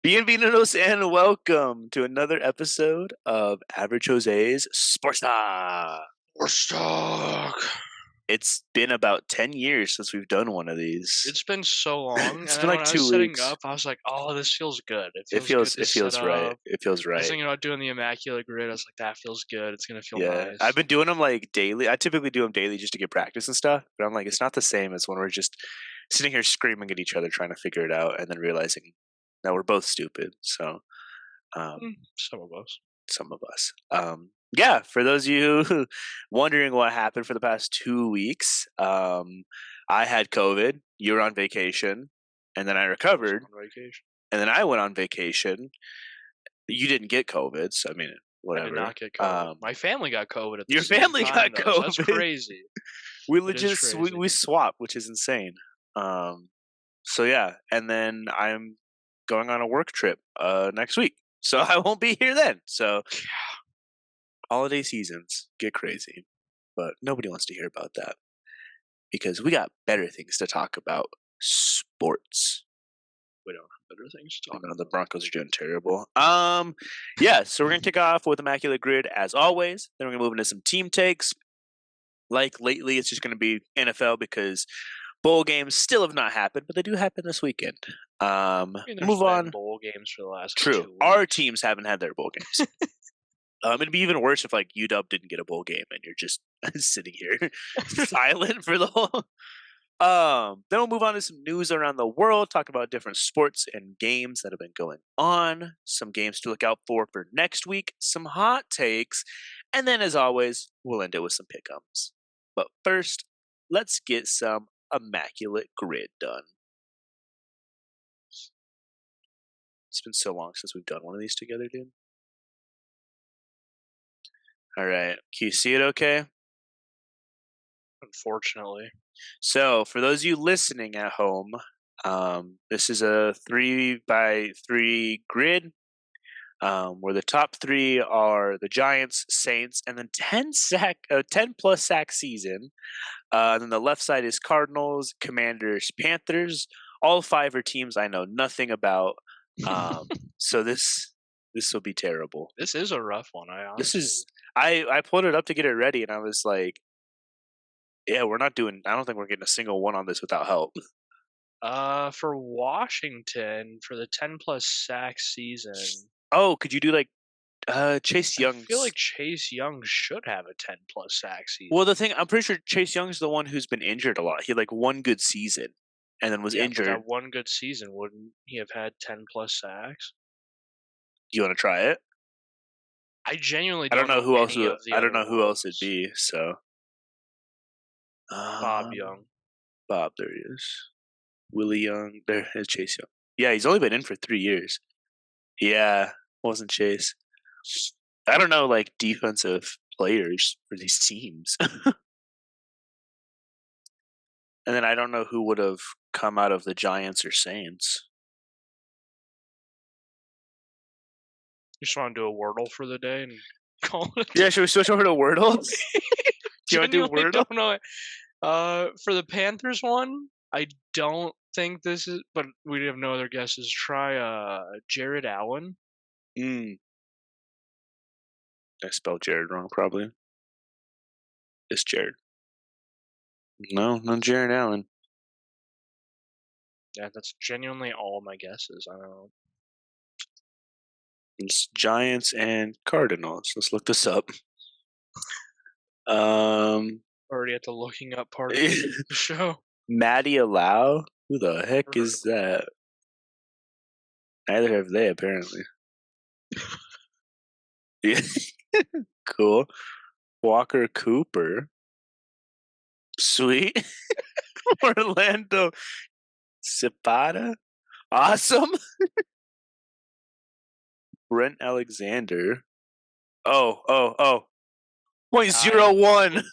Bienvenidos and welcome to another episode of Average Jose's Sports Talk. We're stuck. It's been about 10 years since we've done one of these. It's been so long, It's and been then like when I was 2 setting weeks. up, I was like, "Oh, this feels good. It It feels good feels to it set feels right. up." It feels I was right. thinking about doing the immaculate grid. I was like, "That feels good. It's gonna feel Yeah. I've nice." been doing them like daily. I typically do them daily just to get practice and stuff, but I'm like it's not the same as when we're just sitting here screaming at each other trying to figure it out and then realizing that we're both stupid. So, um Some of us. some of us. Yeah, for those of you wondering what happened for the past 2 weeks, I had COVID. You were on vacation, and then I I was recovered, on vacation. and then I went on vacation. You didn't get COVID, so I mean, I did whatever. not get COVID. My family got COVID at the Your same family time, got though, so that's COVID. crazy. We It is legit crazy. we swapped, which is insane. So yeah, and then I'm going on a work trip next week, so I won't be here then. So holiday seasons get crazy, but nobody wants to hear about that because we got better things to talk about. Sports. We don't have better things to I talk know the about. Broncos are doing terrible. Yeah. So we're gonna kick off with Immaculate Grid as always. Then we're gonna move into some team takes. Like lately, it's just gonna be NFL because bowl games still have not happened, but they do happen this weekend. I mean, there's Move been on. bowl games for the last True. 2 Our weeks. teams haven't had their bowl games. It'd be even worse if like UW didn't get a bowl game and you're just sitting here silent for the whole. Then we'll move on to some news around the world, talk about different sports and games that have been going on, some games to look out for next week, some hot takes, and then as always, we'll end it with some pick'ems. But first, let's get some immaculate grid done. It's been so long since we've done one of these together, dude. All right, can you see it okay? Unfortunately. So, for those of you listening at home, this is a 3x3 grid where the top three are the Giants, Saints, and then 10 plus sack season. Then the left side is Cardinals, Commanders, Panthers. All five are teams I know nothing about. So this will be terrible. This is a rough one. I pulled it up to get it ready, and I was like, yeah, we're not doing. I don't think we're getting a single one on this without help. For Washington, for the 10 plus sack season, Oh, could you do like Chase I feel Young's? like Chase Young should have a 10 plus sack season. Well, the thing I'm pretty sure Chase Young's the one who's been injured a lot. He had like one good season, and then was Yeah, but injured. that one good season, wouldn't he have had 10 plus sacks? Do you want to try it? I genuinely I don't don't know who else. any of the I don't other know who else it'd ones. be. So Bob Young. Bob, there he is. Willie Young, there is Chase Young. Yeah, he's only been in for 3 years. Yeah, wasn't Chase. I don't know, like defensive players for these teams. And then I don't know who would have come out of the Giants or Saints. You just want to do a Wordle for the day and call it? Yeah, should we switch over to Wordle? Do you want to do Genuinely Wordle? don't know. For the Panthers one, I don't think this is, but we have no other guesses. Try Jared Allen. I spelled Jared wrong, probably. It's Jared. No, not Jared Allen. Yeah, that's genuinely all my guesses. I don't know. It's Giants and Cardinals. Let's look this up. Um, Already at the looking up part of the show. Matty Allow? Who the heck is that? Neither have they, apparently. Yeah. Cool. Walker Cooper. Sweet. Orlando Zapata. Awesome. Brent Alexander. Oh. 0.01.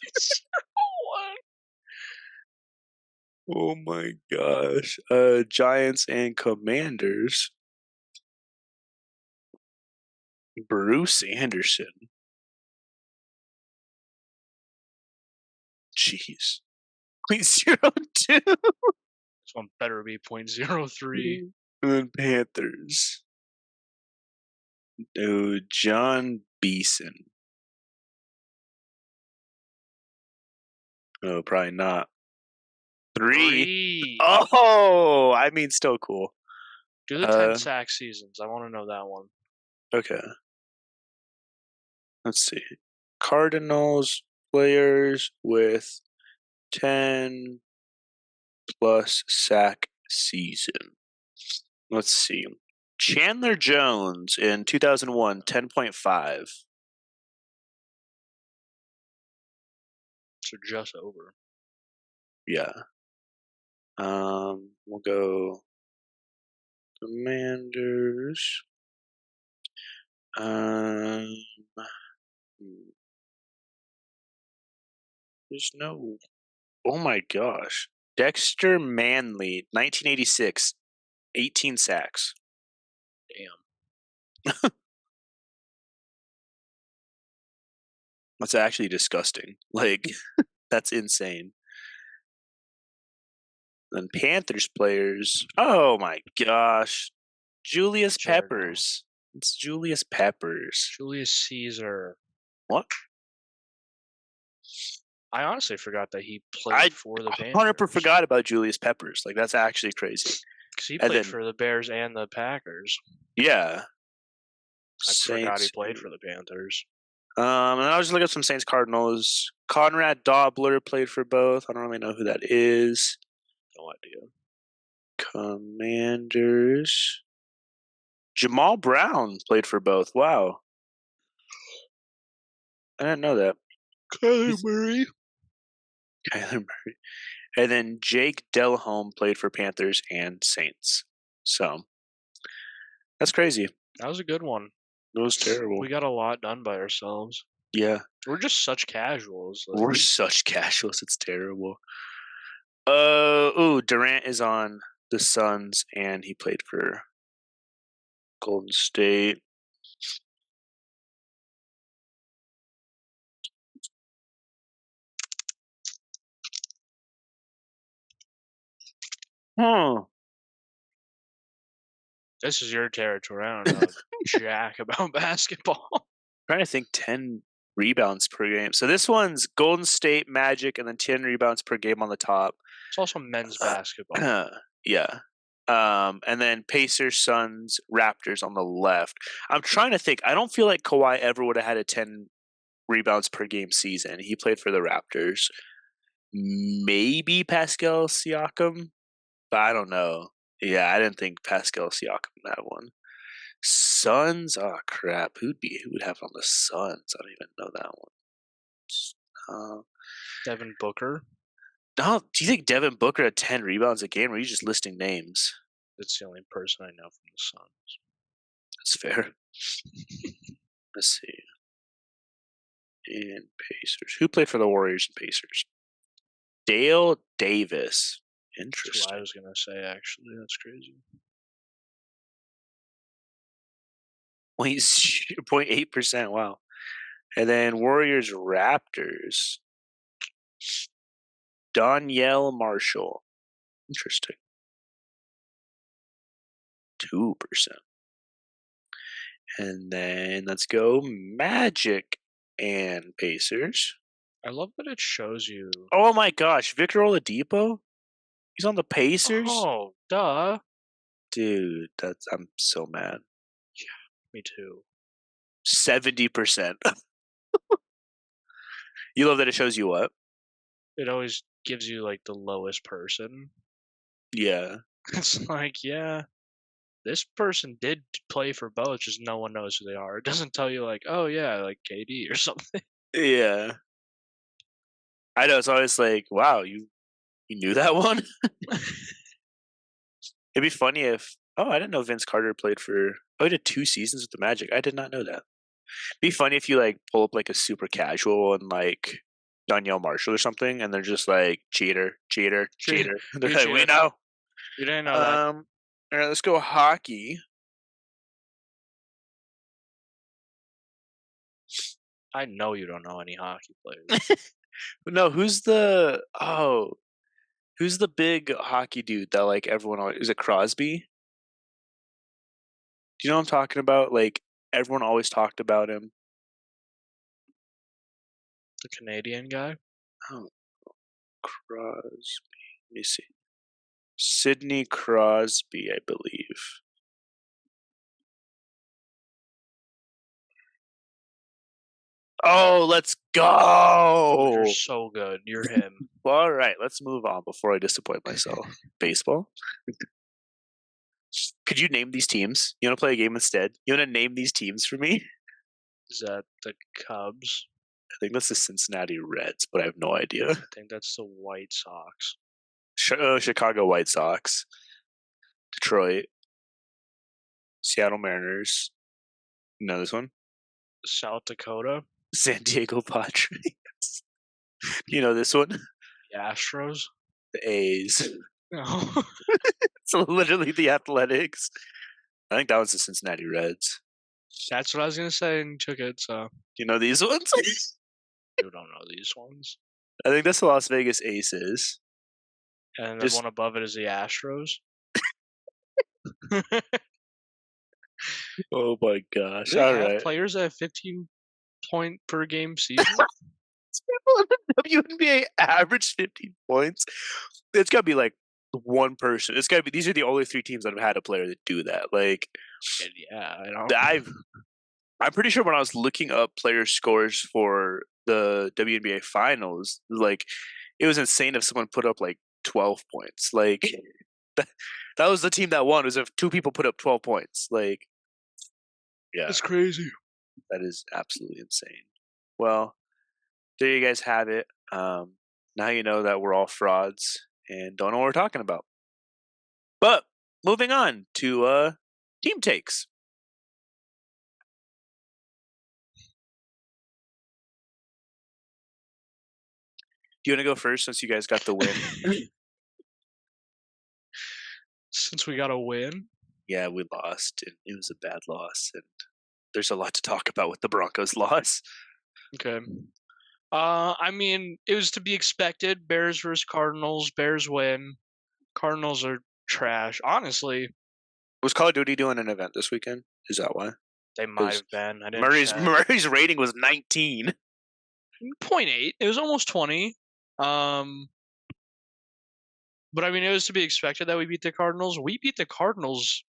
Oh my gosh. Giants and Commanders. Bruce Anderson. Jeez. 0.02. This one better be .03. And then Panthers. No, John Beeson. No, probably not. 3. 3. Oh, I mean, still cool. Do the 10 sack seasons. I want to know that one. Okay. Let's see. Cardinals players with 10 plus sack season. Let's see. Chandler Jones in 2001, 10.5. So just over. Yeah. We'll go Commanders. Um, there's no. Oh my gosh. Dexter Manley, 1986, 18 sacks. Damn. That's actually disgusting. Like, that's insane. Then Panthers players. Oh my gosh. Julius Peppers. It's Julius Peppers. Julius Caesar. What? I honestly forgot that he I played for the 100% Panthers. forgot about Julius Peppers. Like, that's actually crazy. Because he And played then, for the Bears and the Packers. yeah. I forgot he Saints. played for the Panthers. And I was looking at some Saints Cardinals. Conrad Dobler played for both. I don't really know who that is. No idea. Commanders. Jamal Brown played for both. Wow. I didn't know that. Kyler Murray. Kyler Murray. And then Jake Delhomme played for Panthers and Saints. So that's crazy. That was a good one. It was terrible. We got a lot done by ourselves. Yeah. We're just such casuals. Like, We're such casuals. It's terrible. Durant is on the Suns and he played for Golden State. Huh. this is your territory. I don't know jack about basketball. Trying to think 10 rebounds per game. So this one's Golden State Magic and then 10 rebounds per game on the top. It's also men's basketball. Yeah. And then Pacers, Suns, Raptors on the left. I'm trying to think. I don't feel like Kawhi ever would have had a 10 rebounds per game season. He played for the Raptors. Maybe Pascal Siakam, but I don't know. Yeah, I didn't think Pascal Siakam would have one. Suns, oh crap, who would have on the Suns? I don't even know that one. Devin Booker. No, do you think Devin Booker had 10 rebounds a game, or are you just listing names? That's the only person I know from the Suns. That's fair. Let's see. And Pacers. Who played for the Warriors and Pacers? Dale Davis. That's Interesting. what I was gonna say. Actually, that's crazy. 0.8%. Wow. And then Warriors Raptors. Danielle Marshall. Interesting. 2%. And then let's go Magic and Pacers. I love that it shows you. Oh my gosh, Victor Oladipo? He's on the Pacers? Oh, duh. Dude, I'm so mad. Me too. 70%. You love that it shows you what? It always gives you like the lowest person. Yeah. It's like, yeah, this person did play for both, just no one knows who they are. It doesn't tell you like, oh yeah, like KD or something. Yeah. I know, it's always like, wow, you knew that one? It'd be funny if I didn't know Vince Carter played for he did 2 seasons with the Magic. I did not know that. It'd be funny if you like pull up like a super casual and like Danielle Marshall or something, and they're just like cheater. They're like, we know. You didn't know that. All right, let's go hockey. I know you don't know any hockey players. No, who's the big hockey dude that like everyone is it Crosby? Do you know what I'm talking about? Like Everyone always talked about him. The Canadian guy. Oh, Crosby. Let me see. Sidney Crosby, I believe. Oh, let's Dude, you're go. so good. You're him. All right, let's move on before I disappoint myself. Baseball. Could you name these teams? You want to play a game instead? You want to name these teams for me? Is that the Cubs? I think that's the Cincinnati Reds, but I have no idea. I think that's the White Sox. Chicago White Sox, Detroit, Seattle Mariners. No, this one. South Dakota. San Diego Padres. You know this one? The Astros. The A's. No. So literally the Athletics. I think that was the Cincinnati Reds. That's what I was gonna say, and you took it. So Do you know these ones? you don't know these ones. I think that's the Las Vegas Aces. And the Just one above it is the Astros. oh my gosh! Do they All have right. players at 15 point per game season? WNBA average 15 points. It's gotta be like one person. It's gotta be. These are the only three teams that have had a player that do that. Like Yeah, I don't. I'm pretty sure when I was looking up player scores for the WNBA finals, like it was insane if someone put up like 12 points. Like that, that was the team that won. Was if two people put up 12 points. Like yeah, That's crazy. that is absolutely insane. Well, there you guys have it. Now you know that we're all frauds and don't know what we're talking about. But moving on to team takes. Do you want to go first since you guys got the win? Since we got a win. Yeah, we lost, and it was a bad loss, and there's a lot to talk about with the Broncos' loss. Okay. I mean, it was to be expected. Bears versus Cardinals. Bears win. Cardinals are trash. Honestly, Was Call of Duty doing an event this weekend? Is that why? they might Because have been. I didn't Murray's check. Murray's rating was 19. 0.8. It was almost 20. But I mean, it was to be expected that we beat the Cardinals. We beat the Cardinals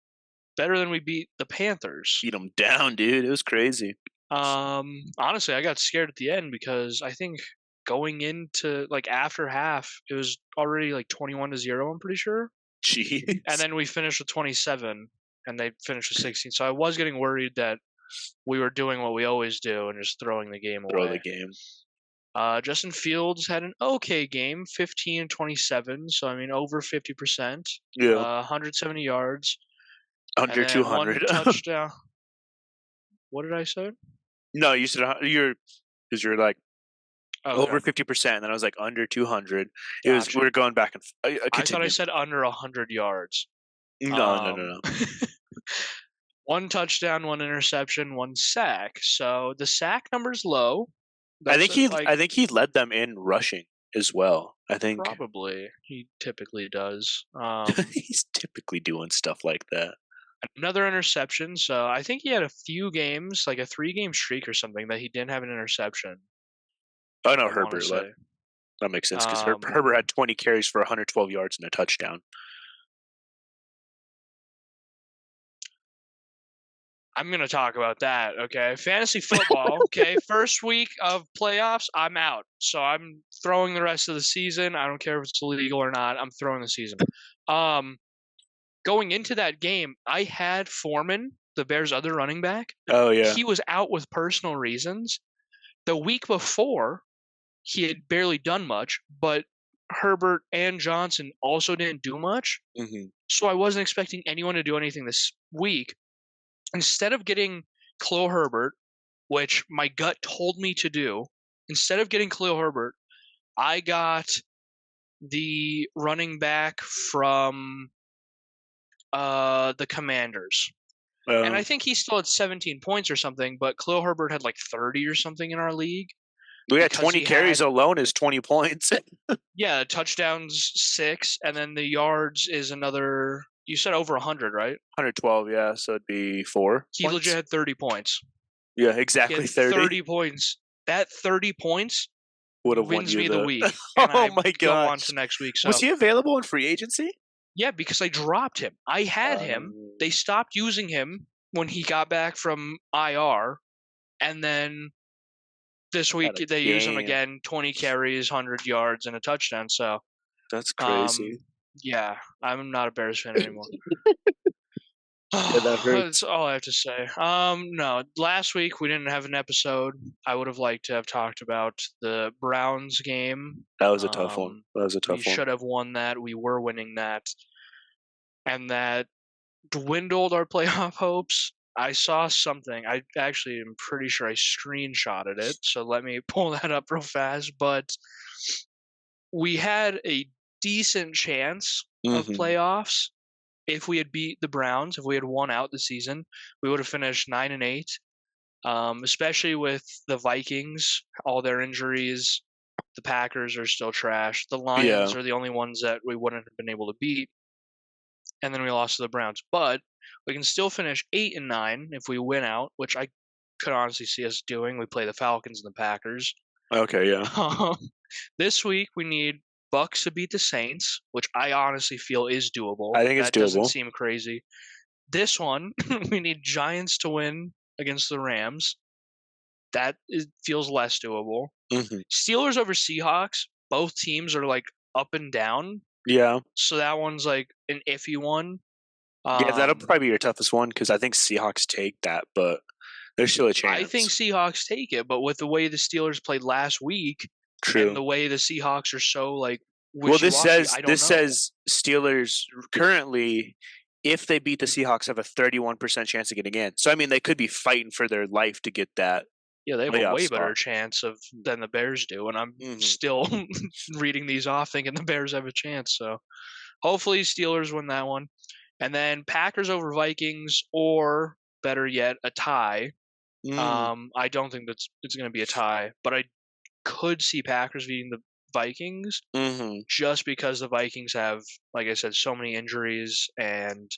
better than we beat the Panthers. Beat them down, dude. It was crazy. Honestly, I got scared at the end because I think going into like after half, it was already like 21-0. I'm pretty sure, Jeez. and then we finished with 27, and they finished with 16. So I was getting worried that we were doing what we always do and just throwing the game Throw the away. game. Justin Fields had an okay game, 15-27. So I mean, over 50%. Yeah. 170 yards. Under And then 200. one touchdown. What did I say? No, you said you're because you're like Okay. over 50%, and then I was like under 200. It was Gotcha. we were going back and I thought I said under 100 yards. No. One touchdown, one interception, one sack. So the sack number's low. I That's think he led them in rushing as well. I think probably he typically does. he's typically doing stuff like that. Another interception. So I think he had a few games, like a 3-game streak or something, that he didn't have an interception. Oh no, I wanna Herbert. say. That makes sense because Um, Herbert had 20 carries for 112 yards and a touchdown. I'm gonna talk about that. Okay, fantasy football. Okay, first week of playoffs, I'm out. So I'm throwing the rest of the season. I don't care if it's illegal or not. I'm throwing the season. Going into that game, I had Foreman, the Bears' other running back. Oh yeah. He was out with personal reasons. The week before, he had barely done much, but Herbert and Johnson also didn't do much. Mm-hmm. So I wasn't expecting anyone to do anything this week. Instead of getting Khalil Herbert, which my gut told me to do, instead of getting Khalil Herbert, I got the running back from the Commanders. And I think he still had 17 points or something, but Khalil Herbert had like 30 or something in our league. We had 20 carries alone is 20 points. Yeah, touchdowns 6, and then the yards is another You said over 100, right? 112, yeah. So it'd be 4 He legit points. had 30 points. Yeah, He had exactly 30 30 points. That 30 points would have won wins you me the the. week, and Oh I my go on to gosh, next week. was So he available in free agency? yeah, because I dropped him. I had him. They stopped using him when he got back from IR, and then this Out week of they use him game. again. 20 carries, 100 yards, and a touchdown. So, That's um, crazy. yeah, I'm not a Bears fan anymore. Yeah, that That's hurts. all I have to say. No, last week we didn't have an episode. I would have liked to have talked about the Browns game. That was a tough one. That was a We tough one. should have won that. We were winning that, and that dwindled our playoff hopes. I saw something. I actually am pretty sure I screenshotted it. So let me pull that up real fast. But we had a decent chance of Hmm. playoffs if we had beat the Browns. If we had won out the season, we would have finished 9-8. Especially with the Vikings, all their injuries. The Packers are still trash. The Lions Yeah. are the only ones that we wouldn't have been able to beat, and then we lost to the Browns. But we can still finish 8-9 if we win out, which I could honestly see us doing. We play the Falcons and the Packers. Okay. Yeah. Um, this week we need Bucks to beat the Saints, which I honestly feel is doable. I think it's That doesn't doable. seem crazy. This one we need Giants to win against the Rams. Feels less doable. Hmm. Steelers over Seahawks. Both teams are like up and down, Yeah. so that one's like an iffy one. Yeah, that'll Um, probably be your toughest one because I think Seahawks take that, but there's still a I think chance. Seahawks take it, but with the way the Steelers played last week and True. the way the Seahawks are so like Well, wishy washy, I don't this know. says Steelers currently, if they beat the Seahawks, have a 31% chance of getting in. So I mean, they could be fighting for their life to get that Yeah, they have a playoff way better spot. chance of than the Bears do, and I'm Hmm. still reading these off thinking the Bears have a chance. So hopefully Steelers win that one, and then Packers over Vikings, or better yet, a tie. Mm. I don't think it's going to be a tie, but I could see Packers beating the Vikings Hmm. just because the Vikings have, like I said, so many injuries, and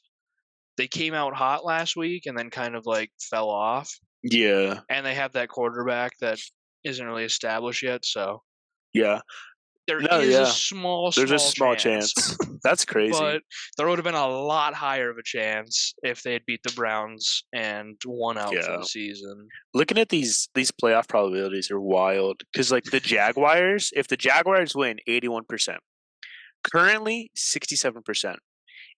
they came out hot last week and then kind of like fell off, Yeah. and they have that quarterback that isn't really established yet, so Yeah. there No. is a Yeah. small There's a small small chance. chance. That's crazy. But there would have been a lot higher of a chance if they had beat the Browns and won out for Yeah. the season. Looking at these playoff probabilities are wild because like the Jaguars, if the Jaguars win, 81%. Currently, 67%.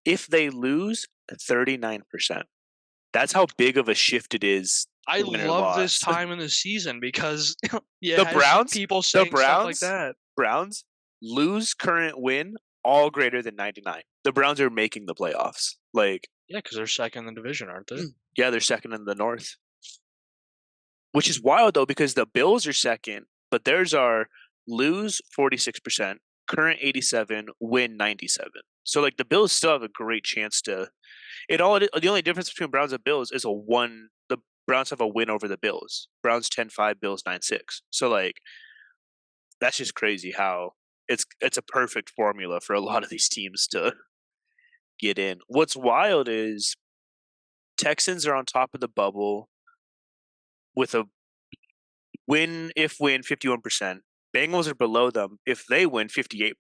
If they lose, 39%. That's how big of a shift it is, I win or love this loss. time in the season because yeah, it The has Browns, people the saying stuff like Browns, that. Browns lose, current, win, all greater than 99. The Browns are making the playoffs. Like, Yeah, because they're second in the division, aren't they? yeah, they're second in the North, which is wild though because the Bills are second, but theirs are lose 46%, current 87, win 97. So like the Bills still have a great chance to. The only difference between Browns and Bills is a one. The Browns have a win over the Bills. Browns 10-5, Bills 9-6. So like that's just crazy how it's a perfect formula for a lot of these teams to get in. What's wild is Texans are on top of the bubble with a win 51%. Bengals are below them if they win 58%.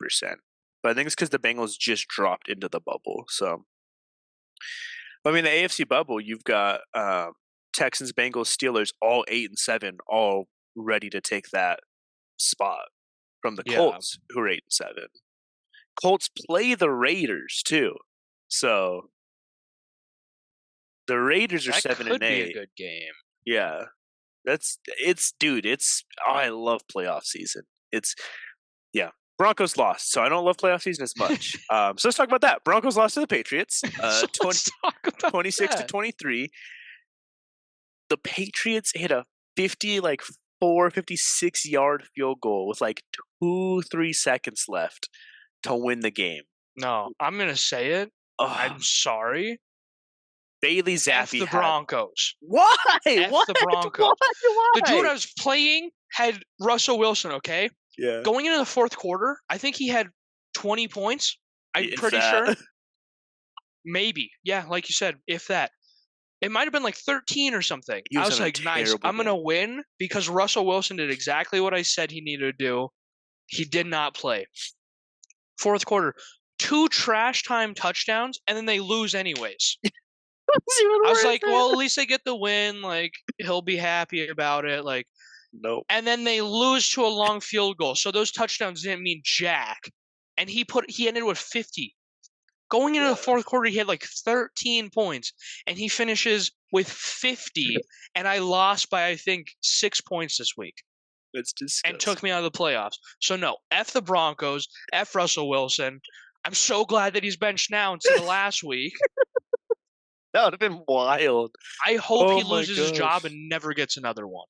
But I think it's because the Bengals just dropped into the bubble. So I mean the AFC bubble, you've got Texans, Bengals, Steelers, all 8-7, all ready to take that spot from the Yeah, Colts, who are 8-7. Colts play the Raiders too, so the Raiders are that seven and could be a eight. good game. Yeah, it's. Oh, I love playoff season. It's yeah. Broncos lost, so I don't love playoff season as much. So let's talk about that. Broncos lost to the Patriots, So let's talk about 26 to that. 23. The Patriots hit a 56 yard field goal with like 3 seconds left to win the game. No, I'm gonna say it. Oh, I'm sorry. Bailey F Zappi the had Broncos. why? F What? the Broncos. Why? The dude Why? I was playing had Russell Wilson, okay? Yeah. Going into the fourth quarter, I think he had 20 points. I'm If pretty sure. that. maybe. Yeah, like you said, if that. It might have been like 13 or something. He I was was having a like, nice. terrible I'm gonna game. win because Russell Wilson did exactly what I said he needed to do. He did not play. Fourth quarter, two trash time touchdowns, and then they lose anyways. It's even I was worse. like, well, at least they get the win. Like, he'll be happy about it. Like, Nope. and then they lose to a long field goal. So those touchdowns didn't mean jack. And he ended with 50. Going into the Yeah, fourth quarter, he had like 13 points, and he finishes with 50. And I lost by I think 6 points this week, it's and took me disgusting. out of the playoffs. So no, f the Broncos, f Russell Wilson. I'm so glad that he's benched now instead of last week. That would have been wild. I hope Oh he my loses his job gosh. and never gets another one.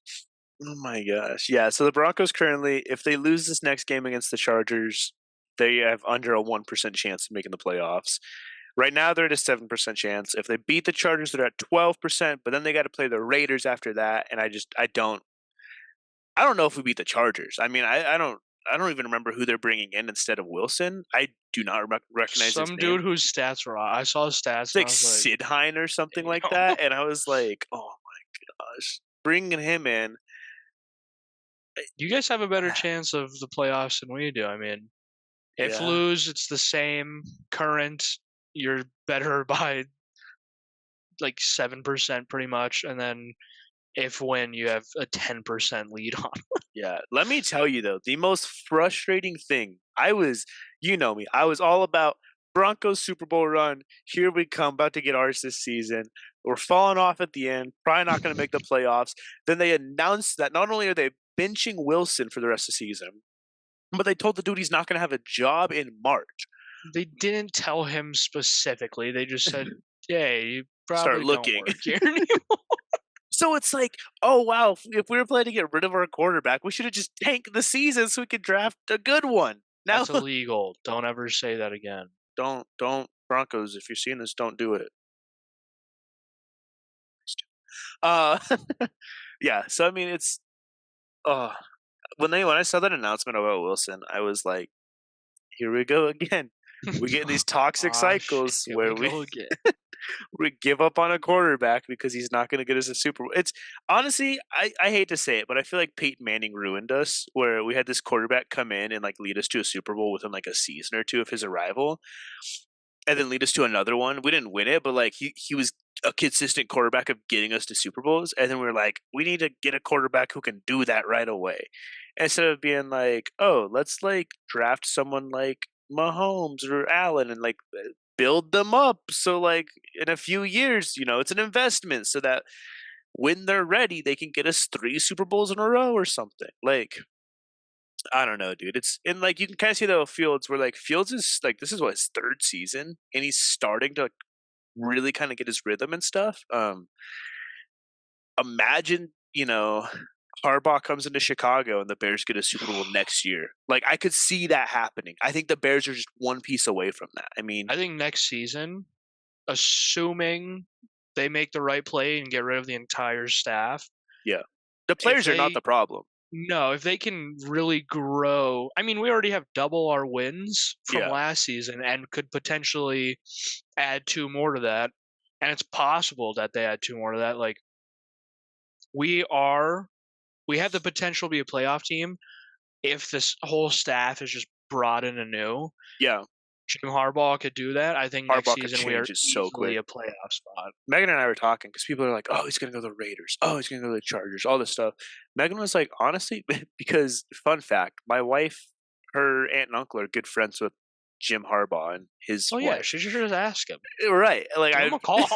Oh my gosh. Yeah, so the Broncos currently, if they lose this next game against the Chargers, they have under a 1% chance of making the playoffs. Right now, they're at a 7% chance. If they beat the Chargers, they're at 12%, but then they got to play the Raiders after that. And I don't know if we beat the Chargers. I mean, I don't even remember who they're bringing in instead of Wilson. I do not recognize his Some name. dude whose stats were I saw his stats It's and like I was like, Sidhine or something like damn. that. And I was like, oh my gosh, bringing him in. You guys have a better chance of the playoffs than we do. I mean, if Yeah. lose, it's the same current. You're better by like 7% pretty much, and then if win, you have a 10% lead on. Yeah, let me tell you though, the most frustrating thing, you know me, I was all about Broncos Super Bowl run. Here we come, about to get ours this season. We're falling off at the end, probably not going to make the playoffs. Then they announced that not only are they benching Wilson for the rest of the season, but they told the dude he's not going to have a job in March. They didn't tell him specifically. They just said, "Hey, you Start probably don't looking. work here anymore." So it's like, oh wow, if we were planning to get rid of our quarterback, we should have just tanked the season so we could draft a good one. Now That's illegal. Don't ever say that again. don't Broncos, if you're seeing this, don't do it. Uh yeah, so I mean it's uh when I saw that announcement about Wilson, I was like, here we go again. We get in these toxic Ah, shit. cycles Here we where go again. we give up on a quarterback because he's not going to get us a Super Bowl. It's honestly, I hate to say it, but I feel like Peyton Manning ruined us where we had this quarterback come in and like lead us to a Super Bowl within like a season or two of his arrival and then lead us to another one. We didn't win it, but like he was a consistent quarterback of getting us to Super Bowls. And then we were like, we need to get a quarterback who can do that right away. Instead of being like, oh, let's like draft someone like Mahomes or Allen and like build them up. So like in a few years, it's an investment so that when they're ready, they can get us 3 Super Bowls in a row or something. Like I don't know, dude. It's and like you can kind of see though Fields where like Fields is like this is what his third season and he's starting to like, really kind of get his rhythm and stuff. Imagine Harbaugh comes into Chicago and the Bears get a Super Bowl next year. Like I could see that happening. I think the Bears are just one piece away from that. I mean, I think next season, assuming they make the right play and get rid of the entire staff, yeah, the if players are not they the problem. no, if they can really grow, I mean, we already have double our wins from Yeah, last season and could potentially add two more to that. And it's possible that they add two more to that. Like we are, we have the potential to be a playoff team if this whole staff is just brought in anew. yeah. Jim Harbaugh could do that. I think next Harbaugh could season we are change it so easily quick. a playoff spot. Megan and I were talking because people are like, "Oh, he's gonna go to the Raiders. Oh, he's gonna go to the Chargers. All this stuff." Megan was like, "Honestly," because fun fact, my wife, her aunt and uncle are good friends with Jim Harbaugh and his Oh yeah, wife. she should just ask him. Right? Like Give him a call.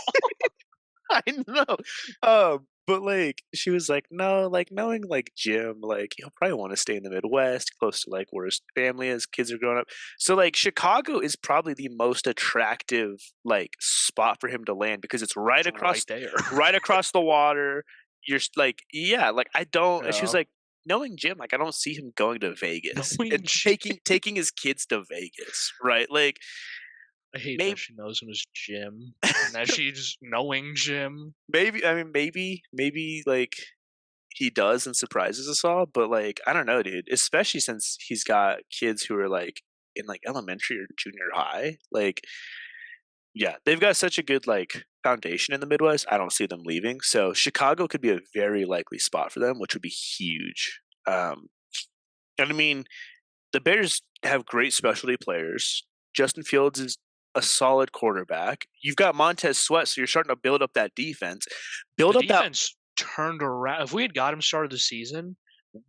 I know. But like she was like, no, like knowing like Jim, like he'll probably want to stay in the Midwest, close to like where his family is, kids are growing up. So like Chicago is probably the most attractive like spot for him to land because it's right It's right across there. right across the water. Like, yeah, like I don't and she was Yeah. like, knowing Jim, like I don't see him going to Vegas and Knowing taking his kids to Vegas, right? Like I hate that maybe she knows him as Jim and that she's knowing Jim. maybe I mean maybe like he does and surprises us all, but like I don't know, dude. Especially since he's got kids who are like in like elementary or junior high. Like Yeah, they've got such a good, like, foundation in the Midwest, I don't see them leaving, so Chicago could be a very likely spot for them, which would be huge. And I mean, the Bears have great specialty players. Justin Fields is a solid quarterback. You've got Montez Sweat, so you're starting to build up that defense. The Build up that defense turned around. If we had got him started the season,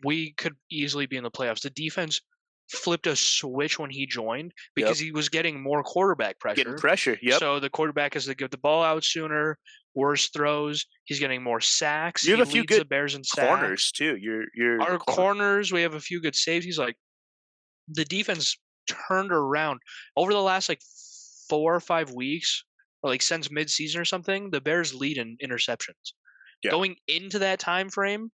we could easily be in the playoffs. The defense flipped a switch when he joined Yep, because he was getting more quarterback getting pressure. pressure, yep. So the quarterback has to get the ball out sooner, worse throws. He's getting more sacks. You have He a few leads the good Bears in sacks. corners too. Your Our corner corners, we have a few good safeties. Like the defense turned around over the last like 4 or 5 weeks, or like since midseason or something. The Bears lead in interceptions. yeah, Going into that time frame,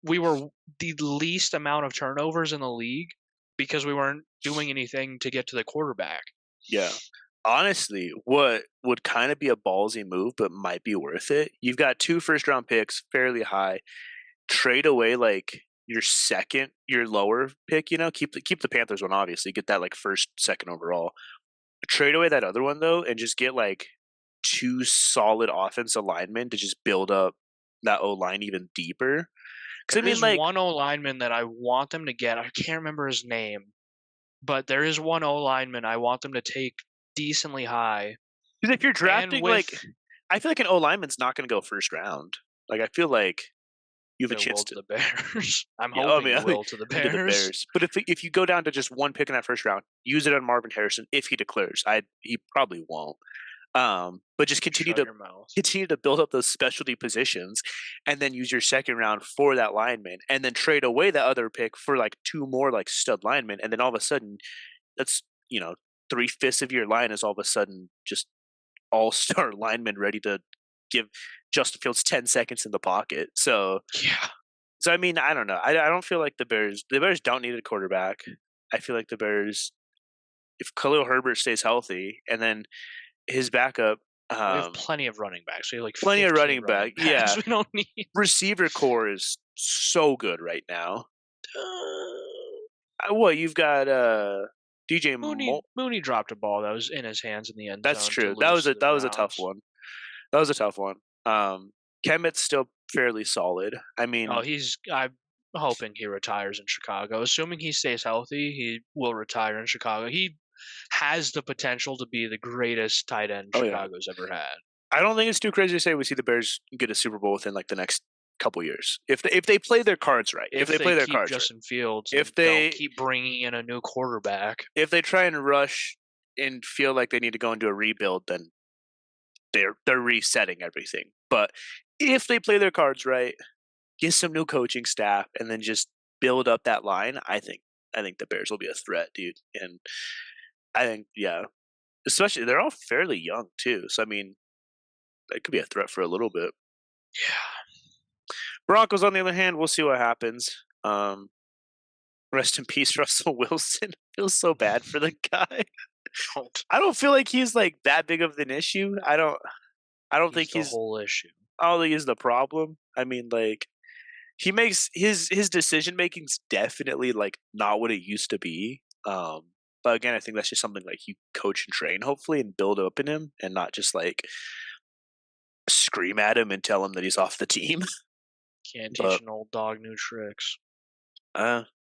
we were the least amount of turnovers in the league because we weren't doing anything to get to the quarterback. yeah. Honestly, what would kind of be a ballsy move, but might be worth it, you've got 2 first-round picks, fairly high. Trade away, like, your lower pick, keep the Panthers one, obviously, get that, like, first, second overall. Trade away that other one, though, and just get, like, 2 solid offensive linemen to just build up that O-line even deeper. Because I There mean, is like, one O lineman that I want them to get. I can't remember his name, but there is one O lineman I want them to take decently high. 'cause if you're And drafting, like, with I feel like an O-lineman's not gonna go first round. Like, I feel like you have a it chance will to. to the Bears. I'm Yeah, oh, I hoping mean, it will to the into the Bears. Bears. But if you go down to just one pick in that first round, use it on Marvin Harrison if he declares. He probably won't. But just Shut your mouth. continue to build up those specialty positions, and then use your second round for that lineman, and then trade away that other pick for like 2 more like stud linemen, and then all of a sudden, that's 3/5 of your line is all of a sudden just all-star linemen ready to give Justin Fields 10 seconds in the pocket. Yeah. So I mean, I don't know. I don't feel like the Bears don't need a quarterback. I feel like the Bears, if Khalil Herbert stays healthy, and then his backup, We have um, plenty of running backs. We have like plenty of 15 running back. running backs. Yeah, We don't need receiver core is so good right now. What you've got? DJ Mooney. Mol. Mooney dropped a ball that was in his hands in the end That's zone to true. lose to the That was a tough Browns. one. That was a tough one. Kemet's still fairly solid. I Oh, mean, I'm hoping he retires in Chicago. Assuming he stays healthy, he will retire in Chicago. He has the potential to be the greatest tight end oh yeah, Chicago's ever had. I don't think it's too crazy to say we see the Bears get a Super Bowl within like the next couple years if they play their cards right. If If they they play their keep cards right. Justin Fields If and don't they keep bringing in a new quarterback. if they try and rush and feel like they need to go into a rebuild, then they're resetting everything. But if they play their cards right, get some new coaching staff, and then just build up that line, I think the Bears will be a threat, dude. And I think, yeah, especially they're all fairly young too. So I mean, that could be a threat for a little bit. Yeah, Broncos, on the other hand, we'll see what happens. Rest in peace, Russell Wilson. Feels so bad for the guy. don't. I don't feel like he's like that big of an issue. I don't He's think the he's. whole issue. I don't think he's the problem. I mean, like, he makes his decision making's definitely like not what it used to be. But again, I think that's just something like you coach and train, hopefully, and build up in him, and not just like scream at him and tell him that he's off the team. Can't teach But an old dog new tricks.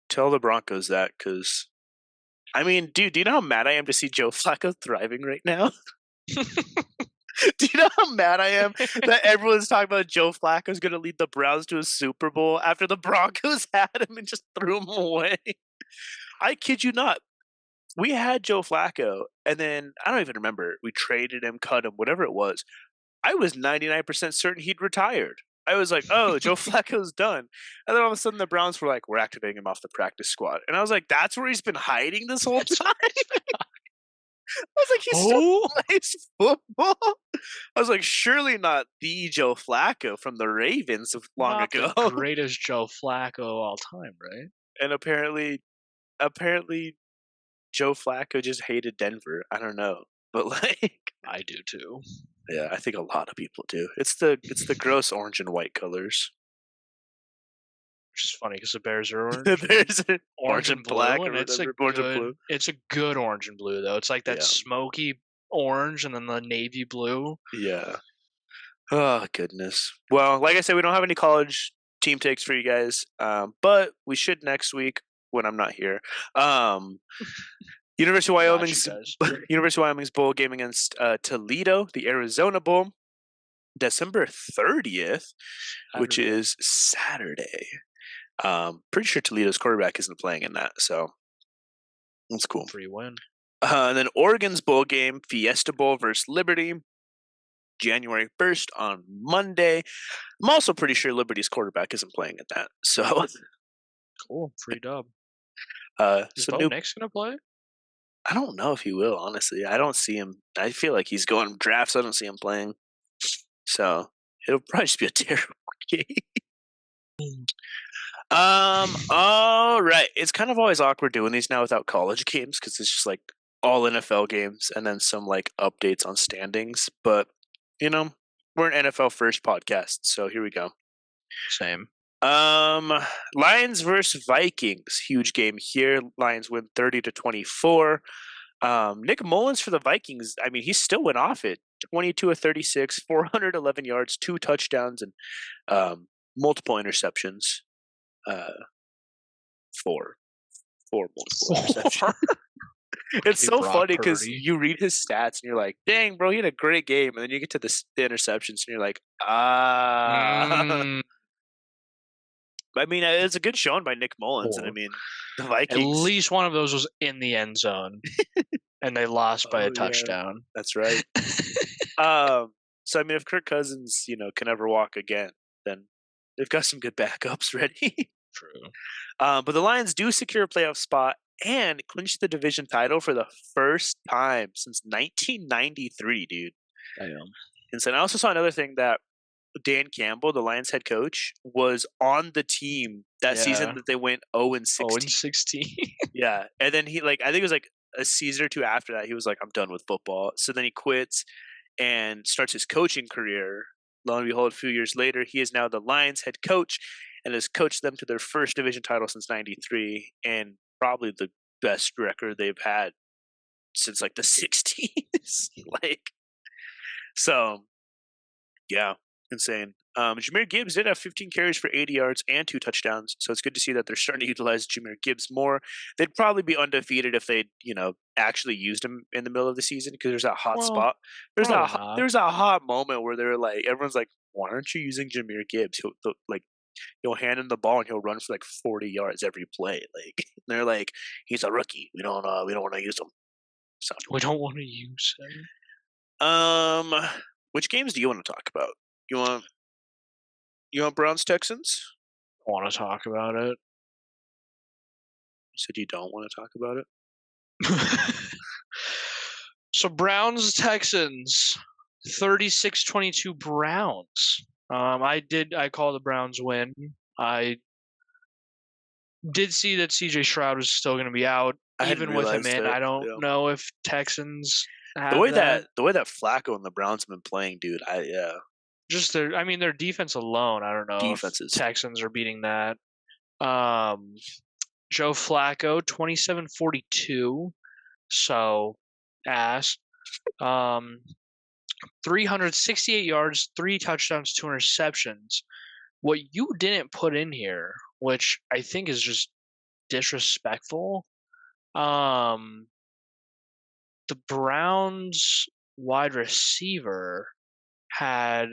tell the Broncos that, because I mean, dude, do you know how mad I am to see Joe Flacco thriving right now? Do you know how mad I am that everyone's talking about Joe Flacco's going to lead the Browns to a Super Bowl after the Broncos had him and just threw him away? I kid you not. We had Joe Flacco, and then I don't even remember. We traded him, cut him, whatever it was. I was 99% certain he'd retired. I was like, oh, Joe Flacco's done. And then all of a sudden the Browns were like, we're activating him off the practice squad. And I was like, that's where he's been hiding this whole That's time? I was like, he still oh, plays football. I was like, surely not the Joe Flacco from the Ravens of long not the ago. greatest Joe Flacco of all time, right? And apparently Joe Flacco just hated Denver. I don't know. But like, I do too. yeah, I think a lot of people do. It's the gross orange and white colors. Which is funny because the Bears are orange and There's orange orange and and black blue, or and whatever. Orange and blue. it's a good orange and blue though. It's like that Yeah. smoky orange and then the navy blue. Yeah. Oh goodness. Well, like I said, we don't have any college team takes for you guys, but we should next week when I'm not here. Um, University of I got you Wyoming's guys. University of Wyoming's bowl game against Toledo, the Arizona Bowl, December 30th, which Saturday. is Saturday. Pretty sure Toledo's quarterback isn't playing in that, so that's cool. Free win. And then Oregon's bowl game, Fiesta Bowl versus Liberty, January 1st on Monday. I'm also pretty sure Liberty's quarterback isn't playing at that. So Cool. Free dub. Is so Bo new. Nix gonna play? I don't know if he will, honestly. I don't see him. I feel like he's going drafts. I don't see him playing. So it'll probably just be a terrible game. All right. It's kind of always awkward doing these now without college games because it's just like all NFL games and then some like updates on standings. But you know, we're an NFL first podcast, so here we go. Same. Lions versus Vikings, huge game here. Lions win 30-24. Nick Mullins for the Vikings. I mean, he still went off it. 22 of 36, 411 yards, 2 touchdowns, and multiple interceptions. Four multiple interceptions. It's so funny because you read his stats and you're like, dang, bro, he had a great game. And then you get to the interceptions and you're like, I mean, it's a good showing by Nick Mullins. And I mean, the Vikings. At least one of those was in the end zone. And they lost by a touchdown. Yeah, that's right. So, I mean, if Kirk Cousins, can ever walk again, then they've got some good backups ready. True. But the Lions do secure a playoff spot and clinch the division title for the first time since 1993, dude. Damn. And so I also saw another thing that Dan Campbell, the Lions head coach, was on the team that season that they went 0-16. 0-16. Yeah. And then I think it was like a season or two after that, he was like, I'm done with football. So then he quits and starts his coaching career. Lo and behold, a few years later, he is now the Lions head coach and has coached them to their first division title since 93 and probably the best record they've had since like the 60s. So yeah, insane. Jahmyr Gibbs did have 15 carries for 80 yards and 2 touchdowns, so it's good to see that they're starting to utilize Jahmyr Gibbs more. They'd probably be undefeated if they'd, actually used him in the middle of the season because there's that hot spot. There's that hot moment where they're like, everyone's like, why aren't you using Jahmyr Gibbs? He'll hand him the ball and he'll run for like 40 yards every play. They're like, he's a rookie. We don't want to use him. So we don't want to use him. Which games do you want to talk about? You want Browns Texans? I want to talk about it. You said you don't want to talk about it? So Browns Texans 36-22 Browns. I call the Browns win. I did see that CJ Stroud was still going to be out. Even with him in, I don't know if Texans have the way that Flacco and the Browns have been playing, dude. Just their defense alone. I don't know if Texans are beating that. Joe Flacco 27-42. So ass. 368 yards, 3 touchdowns, 2 interceptions. What you didn't put in here, which I think is just disrespectful, the Browns wide receiver had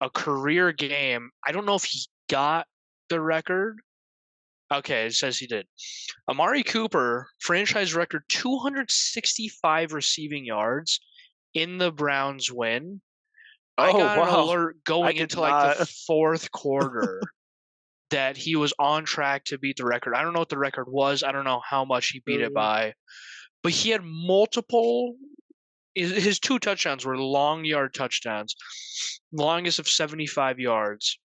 a career game. I don't know if he got the record. Okay, it says he did. Amari Cooper, franchise record 265 receiving yards in the Browns win. I got an alert going into the fourth quarter that he was on track to beat the record. I don't know what the record was. I don't know how much he beat it by. But he had multiple. His 2 touchdowns were long yard touchdowns. Longest of 75 yards.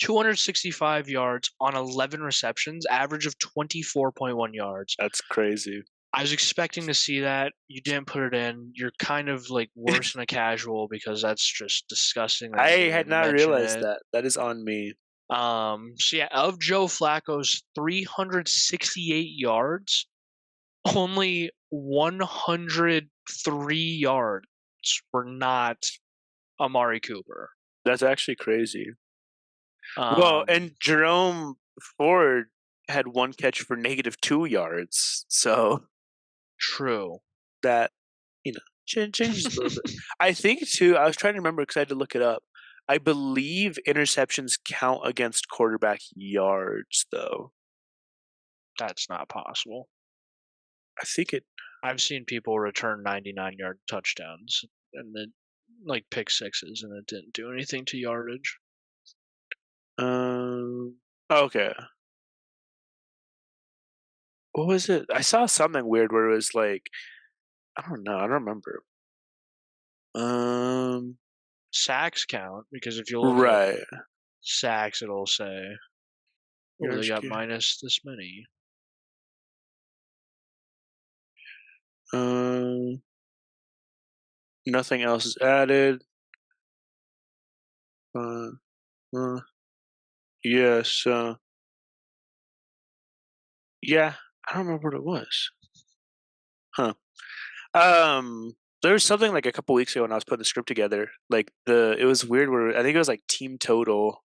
265 yards on 11 receptions, average of 24.1 yards. That's crazy. I was expecting to see that. You didn't put it in. You're kind of like worse than a casual because that's just disgusting. I had not realized that. That is on me. So yeah, of Joe Flacco's 368 yards, only 100 3 yards were not Amari Cooper. That's actually crazy. Well, Um, and Jerome Ford had one catch for -2 yards, so true. that changes a little bit. I think too. I was trying to remember because I had to look it up. I believe interceptions count against quarterback yards, though. That's not possible. I think it. I've seen people return 99-yard touchdowns and then like pick sixes, and it didn't do anything to yardage. Okay. What was it? I saw something weird where it was like I don't know. I don't remember. Um. Sacks count because if you look at Right. sacks, it'll say, "Oh, they Yards. got minus this many." Um. Nothing else is added. Uh. uh yes. Yeah. I don't remember what it was. Huh. There was something like a couple weeks ago when I was putting the script together. Like it was weird. Where I think it was like team total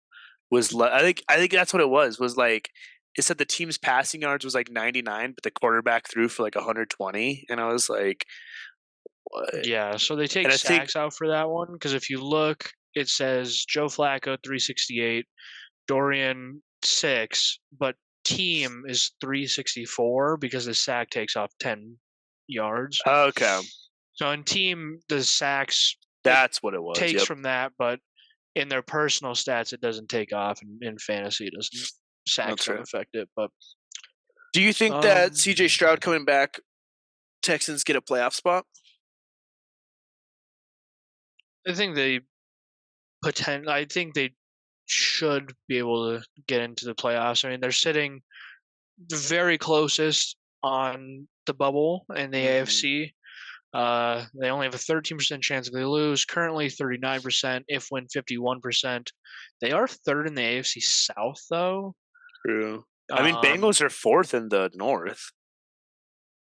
was. I think that's what it was. Was like it said the team's passing yards was like 99, but the quarterback threw for like 120, and I was like, what? Yeah, so they take And I think sacks out for that one because if you look, it says Joe Flacco 368, Dorian 6, but team is 364 because the sack takes off 10 yards. okay, So in team, the sacks it that's what it was. takes Yep, from that, but in their personal stats, it doesn't take off. In fantasy, it doesn't. Sacks that's don't right. affect it, but Do you think that um, CJ Stroud coming back, Texans get a playoff spot? I think they I think they should be able to get into the playoffs. I mean, they're sitting the very closest on the bubble in the Mm, AFC. They only have a 13% chance if they lose. Currently 39%. If win 51%. They are third in the AFC South though. true. I mean, Um, Bengals are fourth in the North,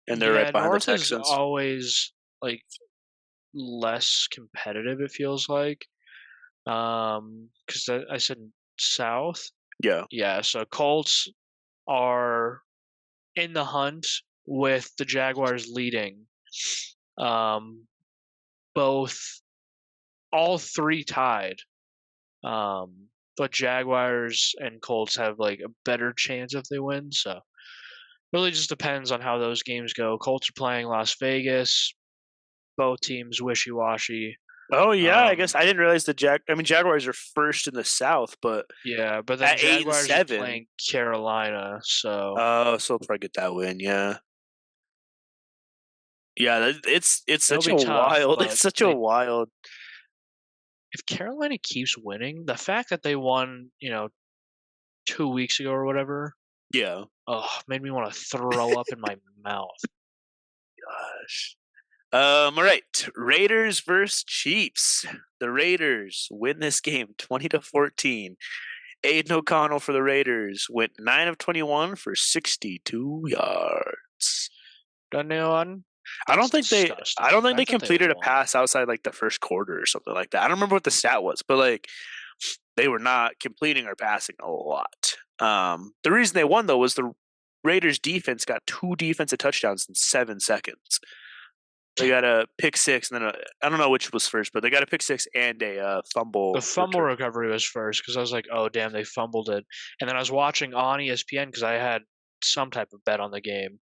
and they're right yeah, behind the North is Texans. always like less competitive. It feels like. Because I said South. Yeah. Yeah, so Colts are in the hunt with the Jaguars leading. Um, both, all three tied. But Jaguars and Colts have like a better chance if they win. So really just depends on how those games go. Colts are playing Las Vegas. Both teams wishy washy. Oh yeah, I guess Um, I didn't realize I mean, Jaguars are first in the South, but yeah, but then at 8 and Jaguars are 7. playing Carolina. So Oh, so they'll probably get that win. Yeah, yeah. It's it'll such be a tough. wild. But It's such a they wild. if Carolina keeps winning, the fact that they won, 2 weeks ago or whatever, Yeah. oh, made me want to throw up in my mouth. Gosh. All right. Raiders versus Chiefs. The Raiders win this game 20-14. Aiden O'Connell for the Raiders went 9 of 21 for 62 yards. Done on? I don't That's think they I disgusting. don't The think they fact that they completed a won. pass outside like the first quarter or something like that. I don't remember what the stat was, but like they were not completing or passing a lot. The reason they won though was the Raiders defense got 2 defensive touchdowns in 7 seconds. They got a pick six and then I don't know which was first, but they got a pick six and a The fumble fumble return. recovery was first because I was like, oh, damn, they fumbled it. And then I was watching on ESPN because I had some type of bet on the game.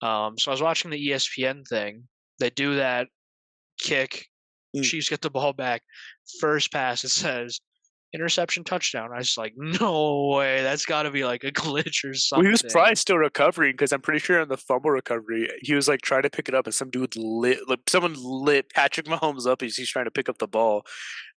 So I was watching the ESPN thing. They do that kick. Mm. Chiefs get the ball back. First pass, it says interception touchdown. I was like, no way. That's got to be like a glitch or Well, he was probably something. still recovering because I'm pretty sure on the fumble recovery, he was like trying to pick it up, and someone lit Patrick Mahomes up as he's trying to pick up the ball,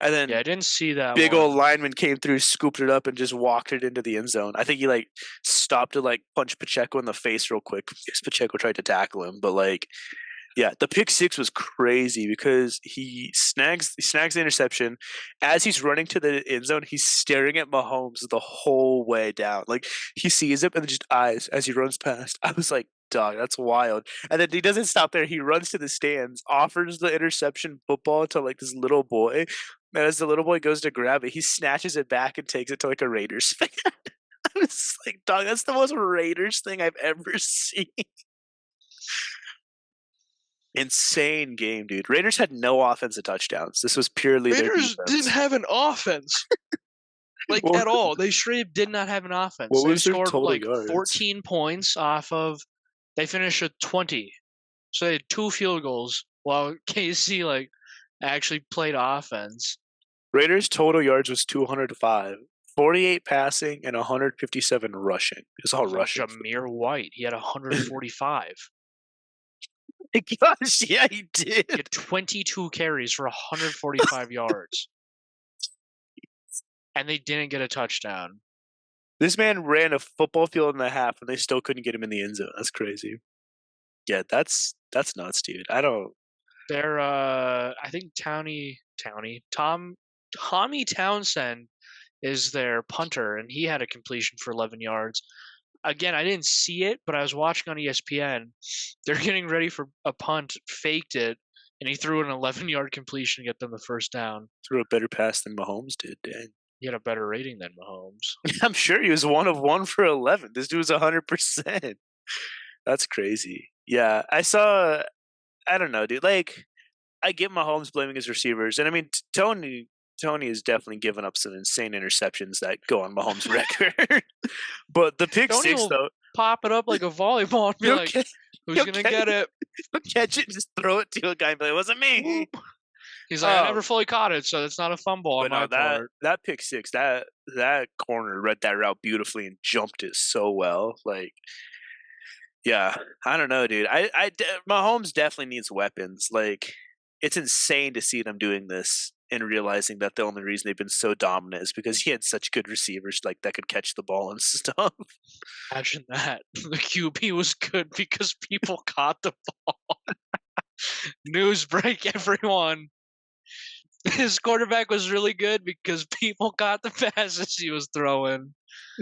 and Yeah, I then didn't see that big old one. lineman came through, scooped it up, and just walked it into the end zone. I think he like stopped to like punch Pacheco in the face real quick because Pacheco tried to tackle him, but like yeah, the pick six was crazy because he snags the interception. As he's running to the end zone, he's staring at Mahomes the whole way down. Like he sees him and just eyes as he runs past. I was like, Dog, that's wild. And then he doesn't stop there. He runs to the stands, offers the interception football to like this little boy. And as the little boy goes to grab it, he snatches it back and takes it to like a Raiders fan. I was like, dog, that's the most Raiders thing I've ever seen. Insane game, dude. Raiders had no offensive touchdowns. This was purely their Raiders didn't defense. have an offense. Like, What, at all. They straight up did not have an offense. what They was their scored, total like, yards? 14 points off of they finished with 20. So they had 2 field goals while KC, like, actually played offense. Raiders' total yards was 205, 48 passing, and 157 rushing. It's all Well, rushing. Jameer White, he had 145. Gosh, yeah, he He did. had 22 carries for 145 yards. And they didn't get a touchdown. This man ran a football field and a half, and they still couldn't get him in the end zone. That's crazy. Yeah, that's nuts, dude. I don't. They're I think Tommy Townsend is their punter, and he had a completion for 11 yards. Again, I didn't see it, but I was watching on ESPN. They're getting ready for a punt, faked it, and he threw an 11-yard completion to get them the first down. Threw a better pass than Mahomes did, dang. He had a better rating than Mahomes. I'm sure he was 1 of 1 for 11. This dude was 100%. That's crazy. Yeah, I saw. I don't know, dude. Like, I get Mahomes blaming his receivers, and I mean Tony has definitely given up some insane interceptions that go on Mahomes' record. But the pick Tony six, will though, pop it up like a volleyball and be he'll like, catch, who's he'll going to catch- get it? he'll catch it, and just throw it to a guy, and be like, "It wasn't me." He's like, I never fully caught it, so it's not a fumble on But my no, part. that pick six, that corner read that route beautifully and jumped it so well. Like, yeah, I don't know, dude. Mahomes definitely needs weapons. Like, it's insane to see them doing this and realizing that the only reason they've been so dominant is because he had such good receivers like that could catch the ball and stuff. Imagine that. The QB was good because people caught the ball. News break, everyone. His quarterback was really good because people caught the passes he was throwing.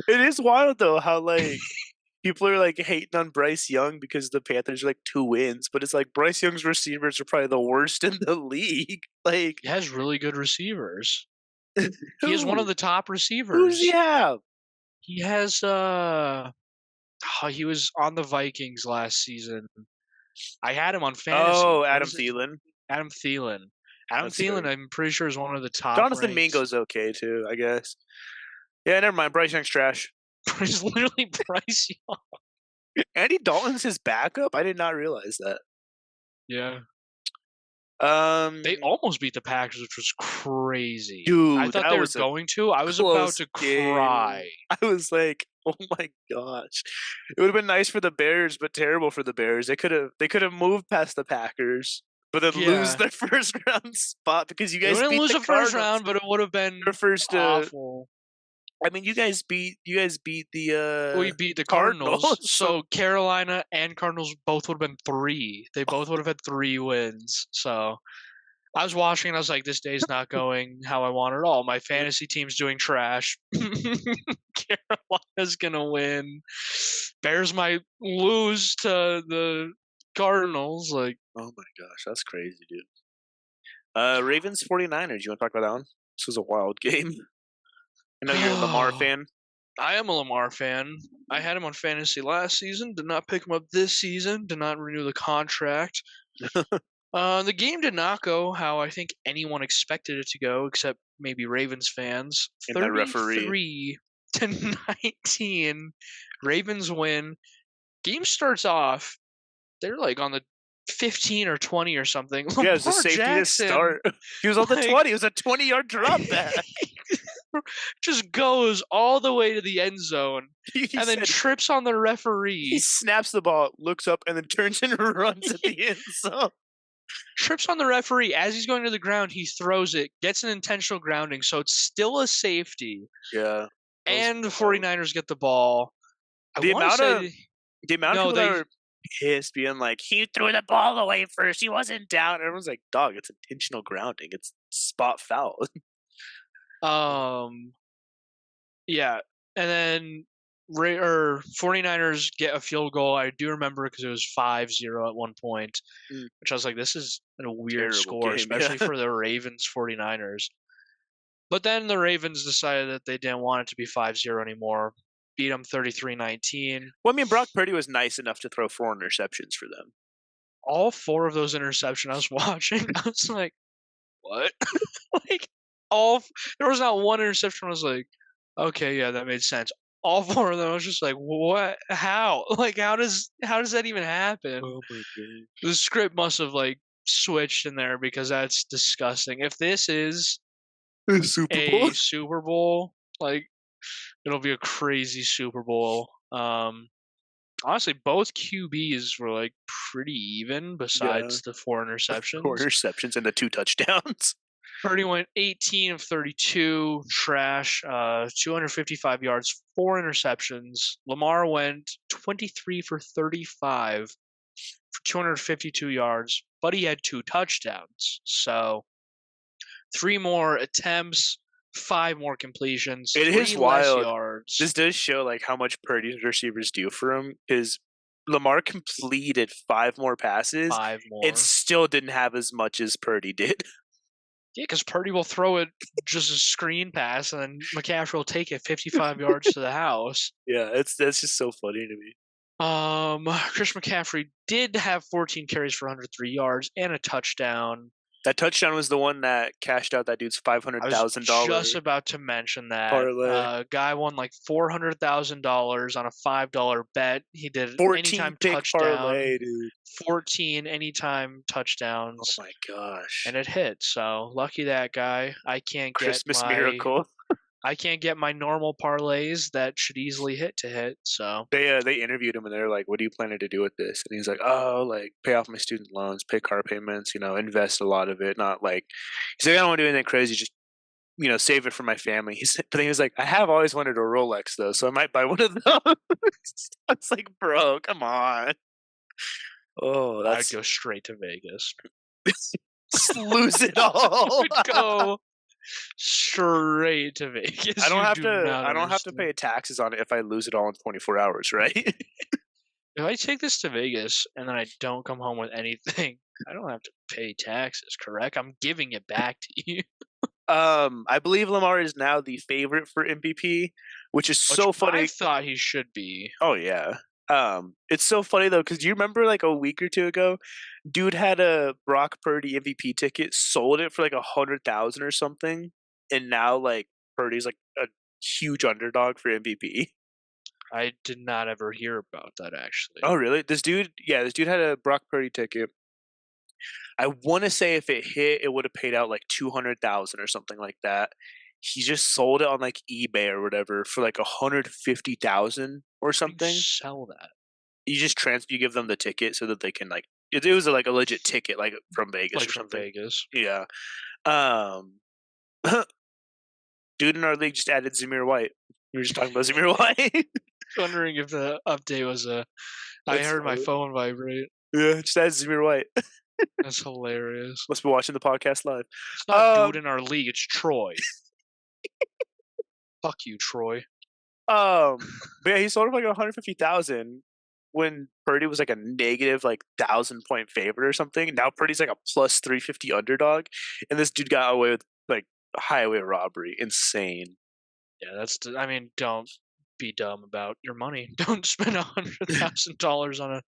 It is wild though how like people are like hating on Bryce Young because the Panthers are like 2 wins, but it's like Bryce Young's receivers are probably the worst in the league. Like, He has really good receivers. He is one of the top who receivers. does he have? He has he was on the Vikings last season. I had him on fantasy. Oh, What Adam is it? Thielen. Adam Thielen. Adam That's Thielen, fair. I'm pretty sure, is one of the top. Jonathan ranked. Mingo's okay too, I guess. Yeah, never mind. Bryce Young's trash. He's literally Bryce Young. Andy Dalton's his backup. I did not realize that. Yeah. Um, They almost beat the Packers, which was crazy. Dude, I thought that they were was a going to. I was about close to game. cry. I was like, oh my gosh, it would have been nice for the Bears, but terrible for the Bears. They could have moved past the Packers, but then lose Yeah. their first round spot because you They guys wouldn't beat lose the the first Cardinals. round, but it would have been Their first. awful. I mean, you guys beat the. We beat the Cardinals, Cardinals, so Carolina and Cardinals both would have been 3. They both would have had 3 wins. So I was watching and I was like, this day's not going how I want it all. My fantasy team's doing trash. Carolina's gonna win. Bears might lose to the Cardinals. Like, Oh my gosh, that's crazy, dude. Ravens 49ers. You want to talk about that one? This was a wild game. I know you're a Lamar fan. I am a Lamar fan. I had him on fantasy last season. Did not pick him up this season. Did not renew the contract. The game did not go how I think anyone expected it to go, except maybe Ravens fans. And that referee. 33-19. Ravens win. Game starts off. They're like on the 15 or 20 or something. Yeah, it's a Lamar safety Jackson to start. He was on the like- 20. It was a 20-yard drop back. just goes all the way to the end zone He and then said- trips on the he referee. snaps the ball, looks up, and then turns and runs at the end zone. Trips on the referee as he's going to the ground. He throws it, gets an intentional grounding, so it's still a safety. Yeah. And the wild. 49ers get the ball. The amount of No, people they- that were pissed being like, he threw the ball away first. He wasn't down. And everyone's like, dog, it's intentional grounding. It's spot foul. yeah, and then or 49ers get a field goal. I do remember because it was 5-0 at one point, Mm, which I was like, this is a weird terrible score, game. Yeah. especially for the Ravens 49ers. But then the Ravens decided that they didn't want it to be 5-0 anymore. Beat them 33-19. Well, I mean, Brock Purdy was nice enough to throw 4 interceptions for them. All four of those interceptions I was watching, I was like, what? Like, there was not one interception I was like, okay, yeah, that made sense. All four of them, I was just like, what? How? Like, how does that even happen? Oh my god. The script must have like switched in there because that's disgusting. If this is The Super Bowl. a Super Bowl, like it'll be a crazy Super Bowl. Honestly, both QBs were like pretty even Yeah. besides the 4 4 interceptions. interceptions and the 2 touchdowns. Purdy went 18 of 32, trash, 255 yards, 4 interceptions. Lamar went 23 for 35 for 252 yards, but he had 2 touchdowns. So 3 more attempts, 5 more completions, It is 3 less wild. yards, This does show like how much Purdy's receivers do for him. Because Lamar completed 5 more passes 5 and more. still didn't have as much as Purdy did. Yeah, because Purdy will throw it just a screen pass, and then McCaffrey will take it 55 yards to the house. Yeah, that's just so funny to me. Chris McCaffrey did have 14 carries for 103 yards and a touchdown. That touchdown was the one that cashed out that dude's I was $500,000 just about to mention that. parlay. Guy won like $400,000 on a $5 bet. He did 14 anytime pick touchdown, parlay, dude. 14 anytime Oh touchdowns, my gosh. and it hit. So lucky that guy. Christmas miracle. I can't get my normal parlays that should easily hit to hit. So They interviewed him and they're like, "What are you planning to do with this?" And he's like, "Oh, like pay off my student loans, pay car payments, invest a lot of it. Not like he's like, I don't want to do anything crazy, just save it for my family." But he was like, "I have always wanted a Rolex though, so I might buy one of those." I was like, "Bro, come on." Oh, I'd that's go straight to Vegas. just lose it all. Would go straight to Vegas. I don't You have do to. not I don't have to understand. pay taxes on it if I lose it all in 24 hours, right? If I take this to Vegas and then I don't come home with anything, I don't have to pay taxes, correct? I'm giving it back to you. I believe Lamar is now the favorite for MVP, which is Which so I funny. thought he should be. Oh yeah. It's so funny though, because you remember like a week or two ago, dude had a Brock Purdy MVP ticket, sold it for like 100,000 or something, and now like Purdy's like a huge underdog for MVP. I did not ever hear about that actually. Oh really? This dude had a Brock Purdy ticket. I want to say if it hit, it would have paid out like 200,000 or something like that. He just sold it on like eBay or whatever for like 150,000 or How do you something. sell that? You give them the ticket so that they can like it was like a legit ticket like from Vegas Like or from something. Vegas. Yeah. Um Dude in our league just added Zamir White. We were just talking about Zamir White. Wondering if the update was I That's heard my funny. phone vibrate. Yeah, just added Zamir White. That's hilarious. Must be watching the podcast live. It's not dude Um in our league, it's Troy. Fuck you, Troy. but yeah, he sold it for like 150,000 when Purdy was like a negative like 1,000 point favorite or something. Now Purdy's like a plus 350 underdog, and this dude got away with like highway robbery. Insane. Yeah, I mean, don't be dumb about your money. Don't spend $100,000 on a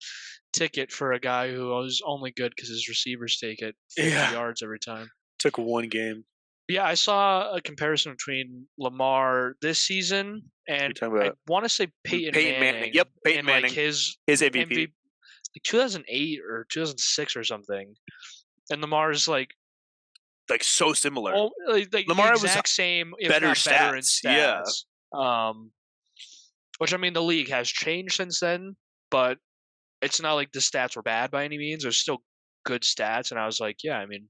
ticket for a guy who is only good because his receivers take it 50 Yeah. yards every time. Took one game. Yeah, I saw a comparison between Lamar this season You're and talking I about want to say Peyton Manning. Yep, Peyton and Manning. like his His MVP. like 2008 or 2006 or something. And Lamar's like Like so similar. like the Lamar was exact same, if better not better in stats. Yeah. stats. Which I mean, the league has changed since then, but it's not like the stats were bad by any means. There's still good stats, and I was like, yeah, I mean,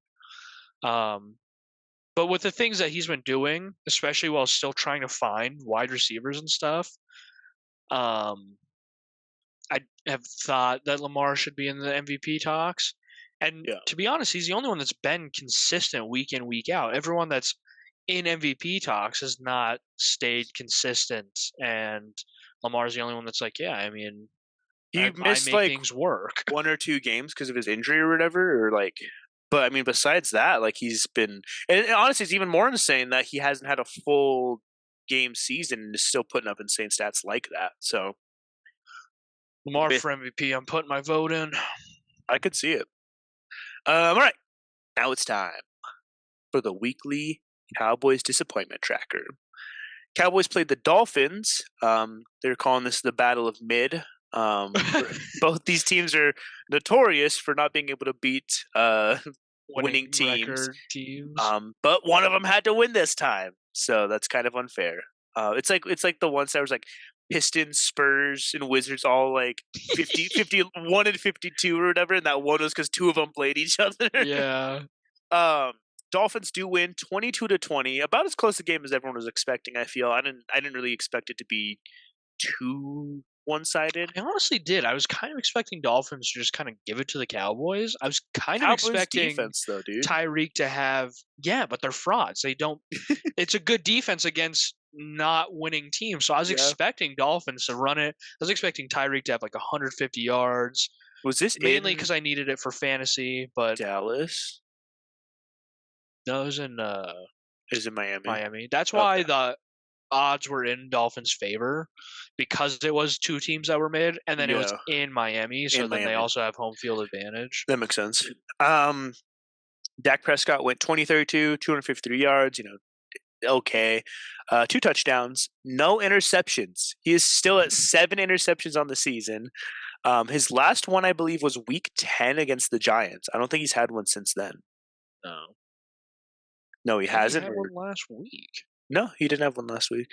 but with the things that he's been doing, especially while still trying to find wide receivers and stuff, um, I have thought that Lamar should be in the MVP talks. And Yeah. to be honest, he's the only one that's been consistent week in, week out. Everyone that's in MVP talks has not stayed consistent and Lamar's the only one that's like, yeah, I mean, He I missed make like things work. 1 or 2 games because of his injury or whatever, or like, but I mean, besides that, like he's been, and honestly, it's even more insane that he hasn't had a full game season and is still putting up insane stats like that. So Lamar with, for MVP. I'm putting my vote in. I could see it. All right, now it's time for the weekly Cowboys disappointment tracker. Cowboys played the Dolphins. They're calling this the Battle of Mid. Both these teams are notorious for not being able to beat winning Winning teams. record teams. But one of them had to win this time, so that's kind of unfair. It's like the ones that was like Pistons, Spurs, and Wizards all like 51 and 52 or whatever, and that one was because 2 of them played each other. Yeah. um, Dolphins do win 22-20, about as close a game as everyone was expecting. I feel I didn't really expect it to be too one-sided. I honestly did. I was kind of expecting Dolphins to just kind of give it to the Cowboys. I was kind of Cowboys expecting defense though, dude. Tyreek to have, yeah, but they're frauds. They don't. It's a good defense against not winning teams. So I was Yeah. expecting Dolphins to run it. I was expecting Tyreek to have like 150 yards, Was this mainly in because I needed it for fantasy. But Dallas? no, it was in Is it Miami? Miami. That's Okay. why the odds were in Dolphins' favor because it was 2 teams that were mid, and then it was Yeah, in Miami. So in then they Miami. also have home field advantage. That makes sense. Dak Prescott went 20-32, 253 yards, okay. 2 touchdowns, no interceptions. He is still at 7 interceptions on the season. His last one, I believe, was week 10 against the Giants. I don't think he's had one since then. No, No, he I think he hasn't. had one last week. No, he didn't have one last week.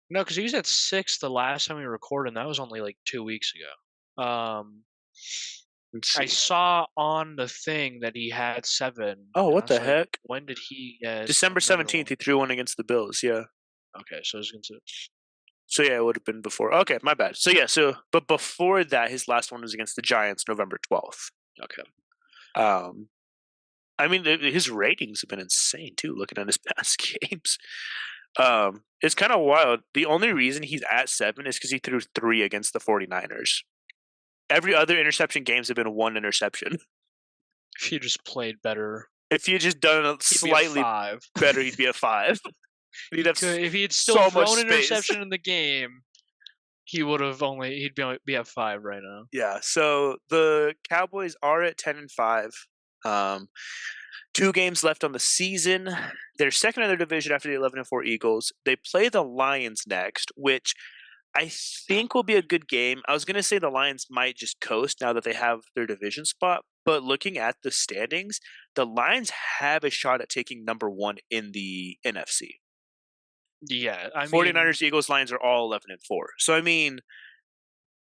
No, because he was at 6 the last time we recorded, and that was only like 2 weeks ago. Let's I see. saw on the thing that he had 7, Oh, and I what was the like, heck? when did he get December another 17th, one? he threw one against the Bills. Yeah. Okay, so it's going to. So yeah, it would have been before. Okay, my bad. So yeah, but before that, his last one was against the Giants, November 12th. Okay. Um, I mean, his ratings have been insane too. Looking at his past games, it's kind of wild. The only reason he's at 7 is because he threw 3 against the 49ers. Every other interception games have been 1 interception. If he just played better, If he had just done it he'd be a slightly 5. better, he'd be a 5. He'd have If he had still so much thrown an space. interception in the game, he'd be at 5 right now. Yeah. So the Cowboys are at 10-5. 2 games left on the season. They're second in their division after the 11-4 Eagles. They play the Lions next, which I think will be a good game. I was going to say the Lions might just coast now that they have their division spot, but looking at the standings, the Lions have a shot at taking number 1 in the NFC. Yeah, I mean, 49ers, Eagles, Lions are all 11-4. So I mean,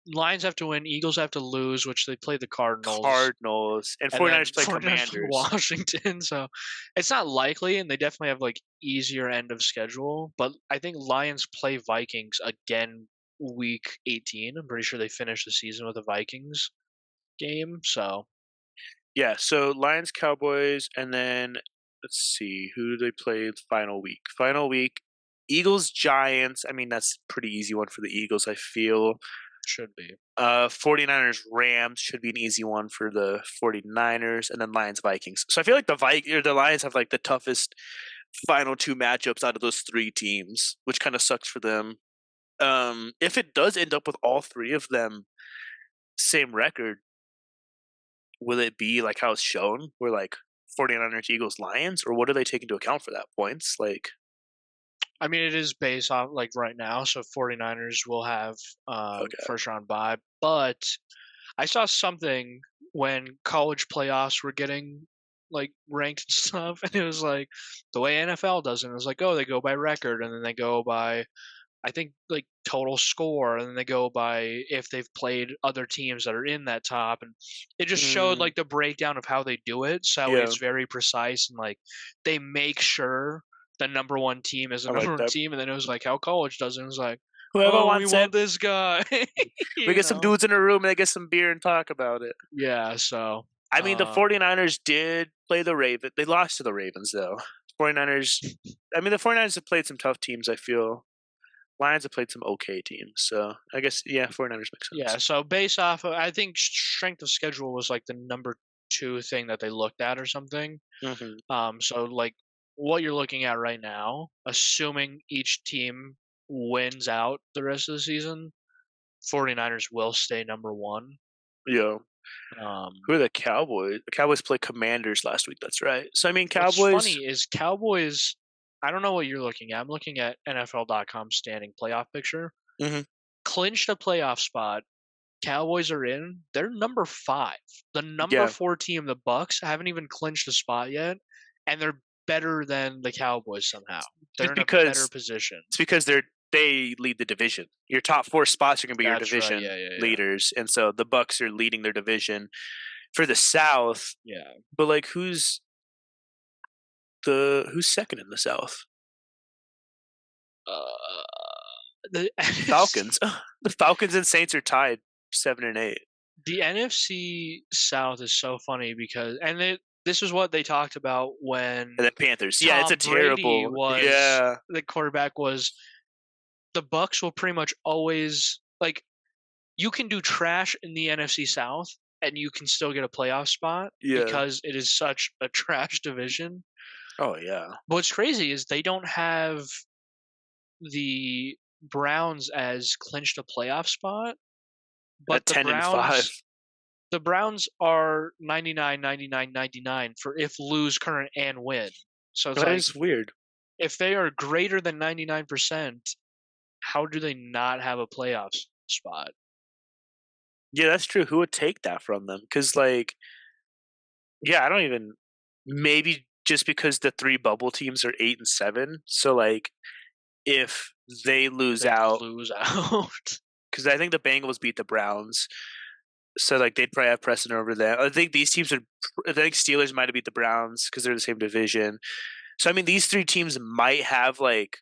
Lions have to win, Eagles have to lose, which they play the Cardinals and and then 49ers play 49ers play Commanders. Washington. So it's not likely, and they definitely have like easier end of schedule. But I think Lions play Vikings again week 18. I'm pretty sure they finished the season with a Vikings game. So Yeah, so Lions, Cowboys, and then let's see, who do they play the final week? Final week, Eagles, Giants. I mean, that's a pretty easy one for the Eagles, I feel. should be. 49ers, Rams should be an easy one for the 49ers, and then Lions, Vikings. So I feel like the Lions have like the toughest final 2 matchups out of those 3 teams, which kind of sucks for them. If it does end up with all 3 of them same record, will it be like how it's shown, where like 49ers, Eagles, Lions, or what do they take into account for that points? Like, I mean, it is based off like right now. So 49ers will have okay, first round bye, but I saw something when college playoffs were getting like ranked and stuff, and it was like the way NFL does it. It was like, oh, they go by record, and then they go by, I think, like total score, and then they go by if they've played other teams that are in that top, and it just showed mm, like the breakdown of how they do it. So yeah, it's very precise, and like they make sure the number 1 team is the I like number 1 that. team, and then it was like how college does it. It was like, Whoever oh, we wants it, want this guy, we you get some know. dudes in a room and they get some beer and talk about it. Yeah, so I mean, the um 49ers did play the Ravens. They lost to the Ravens, though. 49ers, I mean, the 49ers have played some tough teams, I feel. Lions have played some okay teams, so I guess, yeah, 49ers makes Yeah, sense. so based off of, I think strength of schedule was like the number two thing that they looked at or something. Mhm. So like what you're looking at right now, assuming each team wins out the rest of the season, 49ers will stay number one. Yeah. Um, Who are the Cowboys? The Cowboys played Commanders last week, that's right. So, I mean, what's Cowboys. funny is Cowboys, I don't know what you're looking at. I'm looking at NFL.com standing playoff picture. Mhm. Clinched a playoff spot. Cowboys are in. They're number 5. The number Yeah. 4 team, the Bucks, haven't even clinched a spot yet, and they're better than the Cowboys somehow. They're It's in a better because position. it's because they lead the division. Your top 4 spots are gonna be your That's right. division Yeah, yeah, yeah. leaders, and so the Bucks are leading their division. For the South, Yeah. but, like, who's second in the South? Uh, the NFC, Falcons. The Falcons and Saints are tied 7 and 8. the NFC South is so funny because, and this is what they talked about when And then Panthers. Yeah, it's a Tom Brady terrible. was Yeah. the quarterback. Was the Bucks will pretty much always, like, you can do trash in the NFC South and you can still get a playoff spot Yeah. because it is such a trash division. Oh, yeah. What's crazy is they don't have the Browns as clinched a playoff spot, but At 10 and 5. the Browns are 99, 99, 99 for if lose current and win. So it's That like is weird. if they are greater than 99%, how do they not have a playoff spot? Yeah, that's true. Who would take that from them? Because, like, yeah, I don't even. Maybe just because the 3 bubble teams are 8 and 7. So, like, if they lose They out, lose out. because I think the Bengals beat the Browns. So, like, they'd probably have precedent over them. I think these teams would. I think Steelers might have beat the Browns because they're the same division. So, I mean, these 3 teams might have, like,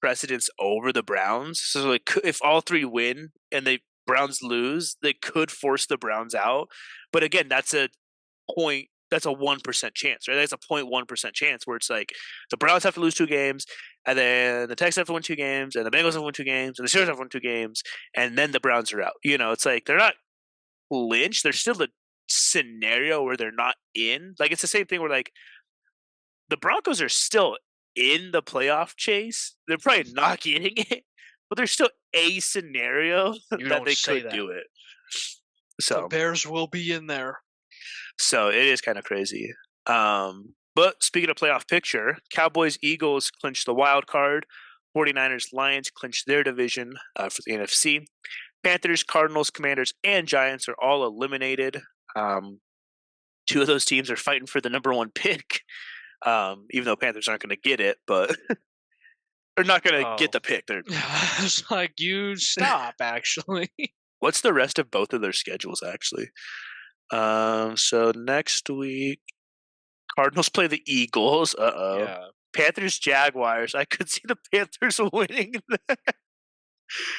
precedence over the Browns. So, like, if all 3 win and the Browns lose, they could force the Browns out. But again, that's a point. That's a 1% chance, right? That's a 0.1% chance where it's like the Browns have to lose 2 games, and then the Texans have to win 2 games, and the Bengals have to win 2 games, and the Steelers have to win 2 games, and then the Browns are out. It's like they're not clinched. There's still the scenario where they're not in. Like, it's the same thing where, like, the Broncos are still in the playoff chase. They're probably not getting it, but there's still a scenario You that don't they say could that. do it. The So, Bears will be in there. so it is kind of crazy. But speaking of playoff picture, Cowboys Eagles clinched the wild card. 49ers Lions clinched their division for the NFC. Panthers, Cardinals, Commanders, and Giants are all eliminated. Um, 2 of those teams are fighting for the number 1 pick. Even though Panthers aren't going to get it, but they're not going to get Oh. the pick. It's like, you stop, actually. What's the rest of both of their schedules actually? So next week, Cardinals play the Eagles. Uh-oh. Yeah. Panthers, Jaguars. I could see the Panthers winning.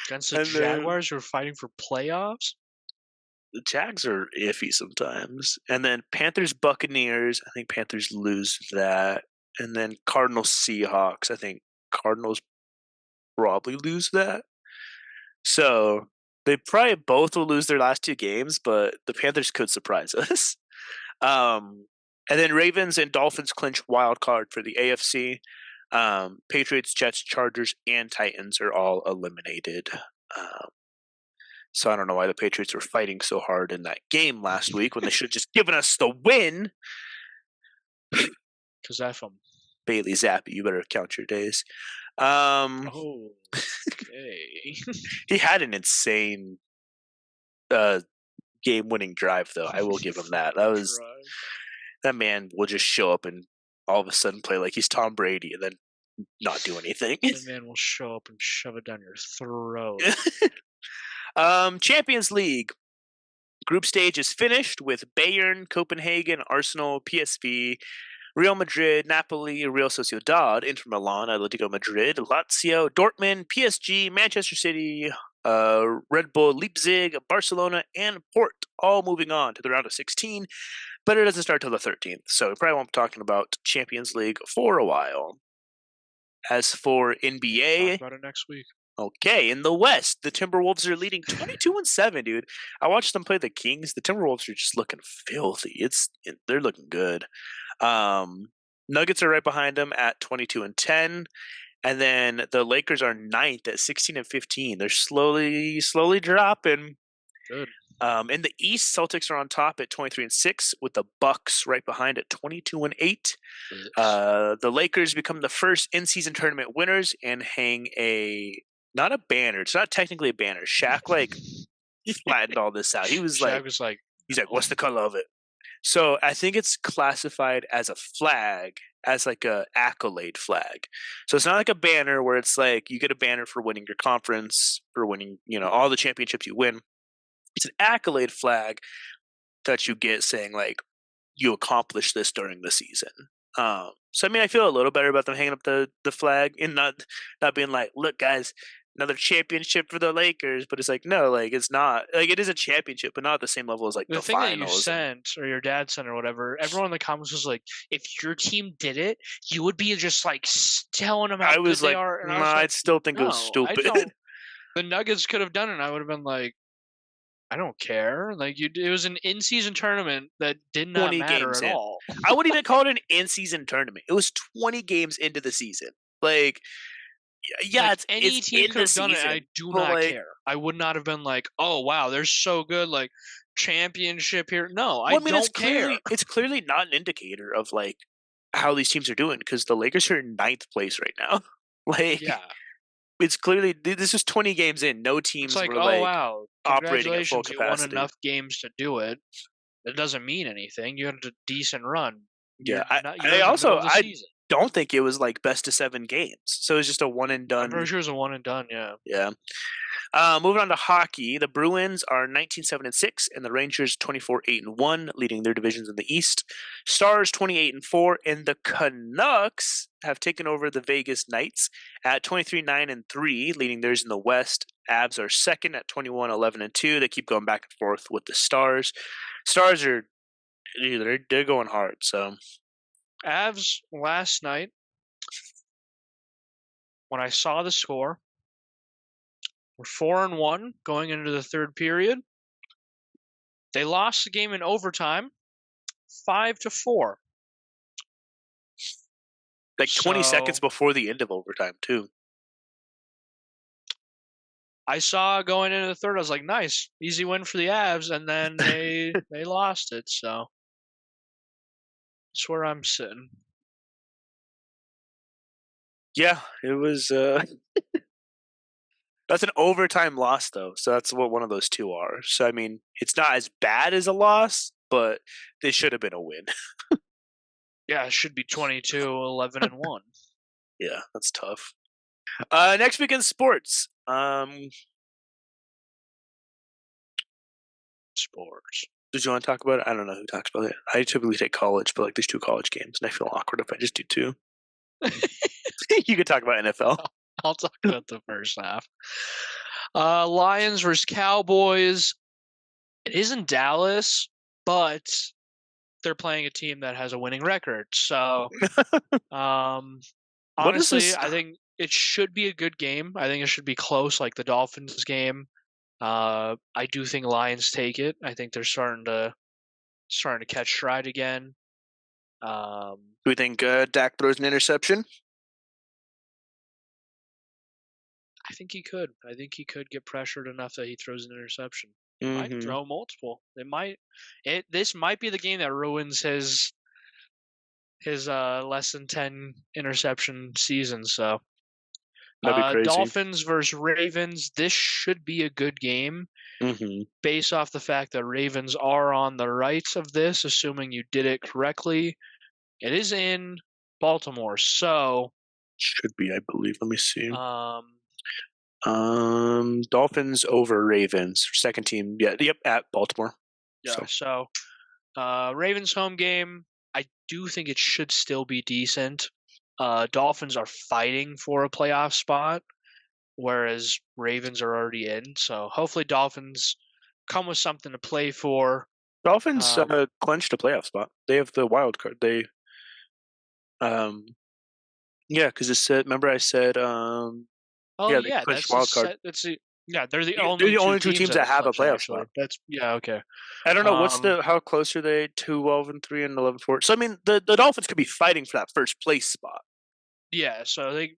Against the And then Jaguars who are fighting for playoffs? the Jags are iffy sometimes. And then Panthers, Buccaneers. I think Panthers lose that. And then Cardinals, Seahawks. I think Cardinals probably lose that. So they probably both will lose their last 2 games, but the Panthers could surprise us. And then Ravens and Dolphins clinch wild card for the AFC. Patriots, Jets, Chargers, and Titans are all eliminated. Um, so I don't know why the Patriots were fighting so hard in that game last week when they should have just given us the win. Because F them. Bailey Zappi, you better count your days. Um, Oh, okay. he had an insane game-winning drive, though. I will give him that. That man will just show up and all of a sudden play like he's Tom Brady and then not do anything. The man will show up and shove it down your throat. Champions League group stage is finished with Bayern, Copenhagen, Arsenal, PSV, Real Madrid, Napoli, Real Sociedad, Inter Milan, Atletico Madrid, Lazio, Dortmund, PSG, Manchester City, Red Bull Leipzig, Barcelona, and Port all moving on to the round of 16. But it doesn't start till the 13th, so we probably won't be talking about Champions League for a while. As for Talk NBA, about it next week. Okay, in the West, the Timberwolves are leading 22-7, dude. I watched them play the Kings. The Timberwolves are just looking filthy. They're looking good. Um, Nuggets are right behind them at 22-10. And then the Lakers are ninth at 16-15. They're slowly dropping. Good. In the East, Celtics are on top at 23-6, with the Bucks right behind at 22-8. Yes. The Lakers become the first in-season tournament winners and hang a not a banner. It's not technically a banner. Shaq flattened all this out. Shaq was like, He's like, no. what's the color of it? So I think it's classified as a flag, as like a accolade flag. So it's not like a banner where it's like you get a banner for winning your conference, for winning, all the championships you win. It's an accolade flag that you get saying like you accomplished this during the season. So I mean, I feel a little better about them hanging up the flag and not being like, look, guys, another championship for the Lakers. But it's like, no, like it's not like it is a championship, but not at the same level as like The the thing that you finals. sent or your dad sent or whatever, everyone in the comments was like, if your team did it, you would be just like telling them how I good was they like, are. And I nah, was I like, still think it was no, I stupid. don't. The Nuggets could have done it. And I would have been like, I don't care. Like it was an in-season tournament that did not 20 matter games at in. all. I wouldn't even call it an in-season tournament. It was 20 games into the season. Like, yeah, Like it's any team in could the have done it. I season, do but not like, care. I would not have been like, oh wow, they're so good. Like championship here. No, I well, I mean, don't care. it's clearly not an indicator of like how these teams are doing because the Lakers are in ninth place right now. Like, Yeah. it's clearly this is 20 games in. No It's teams like, were oh like wow, operating at full congratulations, you won capacity. enough games to do it. It doesn't mean anything. You had a decent run. Yeah, You're in the middle of the I season. don't think it was like best of 7 games, so it was just a one and I'm pretty done. sure it was a one and done. Yeah. Yeah. Moving on to hockey, the Bruins are 19-7-6, and the Rangers 24-8-1, leading their divisions in the East. Stars 28-4, and the Canucks have taken over the Vegas Knights at 23-9-3, leading theirs in the West. Avs are second at 21-11-2. They keep going back and forth with the Stars. Stars are they're going hard. So Avs last night when I saw the score, we're 4-1 going into the third period. They lost the game in overtime, 5-4. like 20 seconds So before the end of overtime too. I saw going into the third, I was like, nice, easy win for the Avs, and then they lost it. So that's where I'm sitting. Yeah, it was. That's an overtime loss, though. So that's what one of those two are. So, I mean, it's not as bad as a loss, but this should have been a win. Yeah, it should be 22-11-1. Yeah, that's tough. Next week in sports. Sports. Did you want to talk about it? I don't know who talks about it. I typically take college, but like there's 2 college games, and I feel awkward if I just do 2. You could talk about NFL. I'll talk about the first half. Lions versus Cowboys. It is in Dallas, but they're playing a team that has a winning record. So, What is honestly, this? I think it should be a good game. I think it should be close, like the Dolphins game. I do think Lions take it. I think they're starting to catch stride again. Do we think Dak throws an interception? I think he could. I think he could get pressured enough that he throws an interception. He might Mm-hmm. throw multiple. This might be the game that ruins his less than 10 interception season. So That'd be crazy. Dolphins versus Ravens. This should be a good game Mm-hmm. based off the fact that Ravens are on the right of this, assuming you did it correctly. It is in Baltimore, so Should be, I believe. Let me see. um, Dolphins over Ravens. Second team. Yeah. Yep. At Baltimore. yeah. So Ravens home game. I do think it should still be decent. Dolphins are fighting for a playoff spot, whereas Ravens are already in. So hopefully Dolphins come with something to play for. Dolphins clinched a playoff spot. They have the wild card. They, yeah, because it said. Remember, I said Oh Yeah, they yeah, clinched that's a wild card. set. Yeah, they're the They're only the two only two teams teams that that have have a clinched. playoff Actually, spot. that's yeah okay. I don't know what's Um, the how close are they? 12-3 and 11-4. So I mean, the Dolphins could be fighting for that first place spot. yeah, so they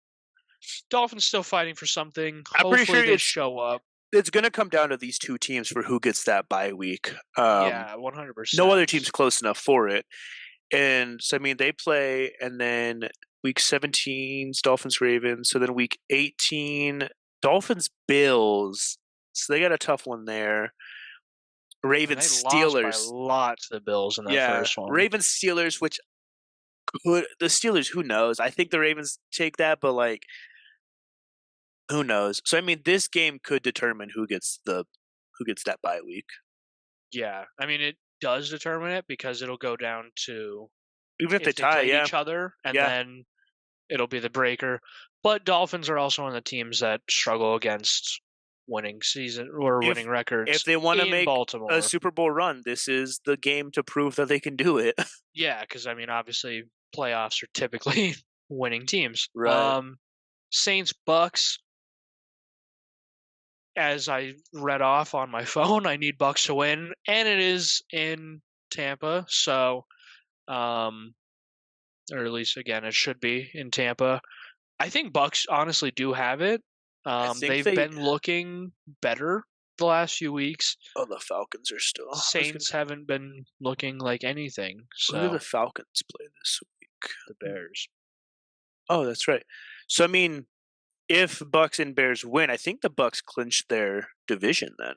Dolphins still fighting for something. I'm pretty Hopefully sure they show up. it's going to come down to these two teams for who gets that bye week. Yeah, one hundred No other percent. team's close enough for it. And so I mean, they play, and then week 17's Dolphins Ravens. So then week 18 Dolphins Bills. So they got a tough one there. And Ravens they lost by a Steelers. lot to the Bills in that Yeah, first one. Ravens Steelers, which could the Steelers, who knows? I think the Ravens take that, but like who knows? So I mean, this game could determine who gets that bye week. Yeah, I mean it does determine it because it'll go down to Even if they if they tie, played yeah, each other, and yeah. then it'll be the breaker. But Dolphins are also one of the teams that struggle against winning season or If winning records they want to in make a Baltimore. Super Bowl run, this is the game to prove that they can do it. Yeah, because I mean, obviously, playoffs are typically winning teams. Right. Saints Bucks. As I read off on my phone, I need Bucks to win, and it is in Tampa, so or at least again, it should be in Tampa. I think Bucks honestly do have it. I think They've they. been looking better the last few weeks. Oh, the Falcons are still. I was gonna. Saints haven't been looking like anything, Who do the so Falcons play this week? the Bears. Oh, that's right. So I mean, if Bucks and Bears win, I think the Bucks clinch their division. Then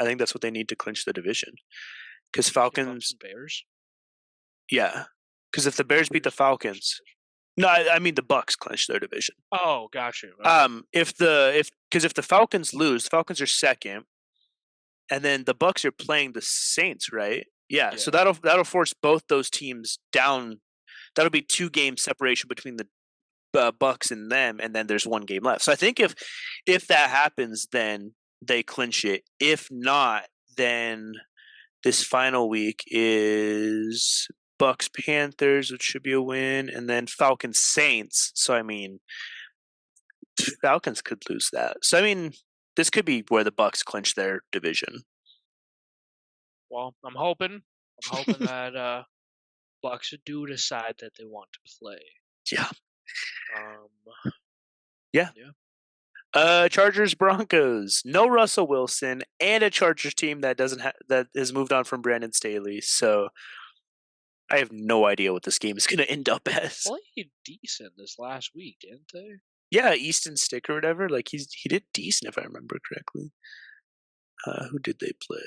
I think that's what they need to clinch the division. Because Bucks Falcons, and Bears. yeah. Because if the Bears beat the Falcons, no, I mean the Bucks clinch their division. Oh, got you. Okay. If the Falcons lose, the Falcons are second, and then the Bucks are playing the Saints, right? Yeah, so Yeah. that'll force both those teams down. That'll be 2 game separation between the Bucks and them, and then there's 1 game left. So I think if that happens, then they clinch it. If not, then this final week is Bucks Panthers, which should be a win, and then Falcons Saints. So I mean, Falcons could lose that. So I mean, this could be where the Bucks clinch their division. Well, I'm hoping. I'm hoping that Bucks do decide that they want to play. Yeah. Um, Yeah. Yeah. Chargers Broncos. No Russell Wilson and a Chargers team that doesn't that has moved on from Brandon Staley. So I have no idea what this game is going to end up as. Played decent this last week, didn't they? Yeah, Easton Stick or whatever. Like he did decent if I remember correctly. Who did they play?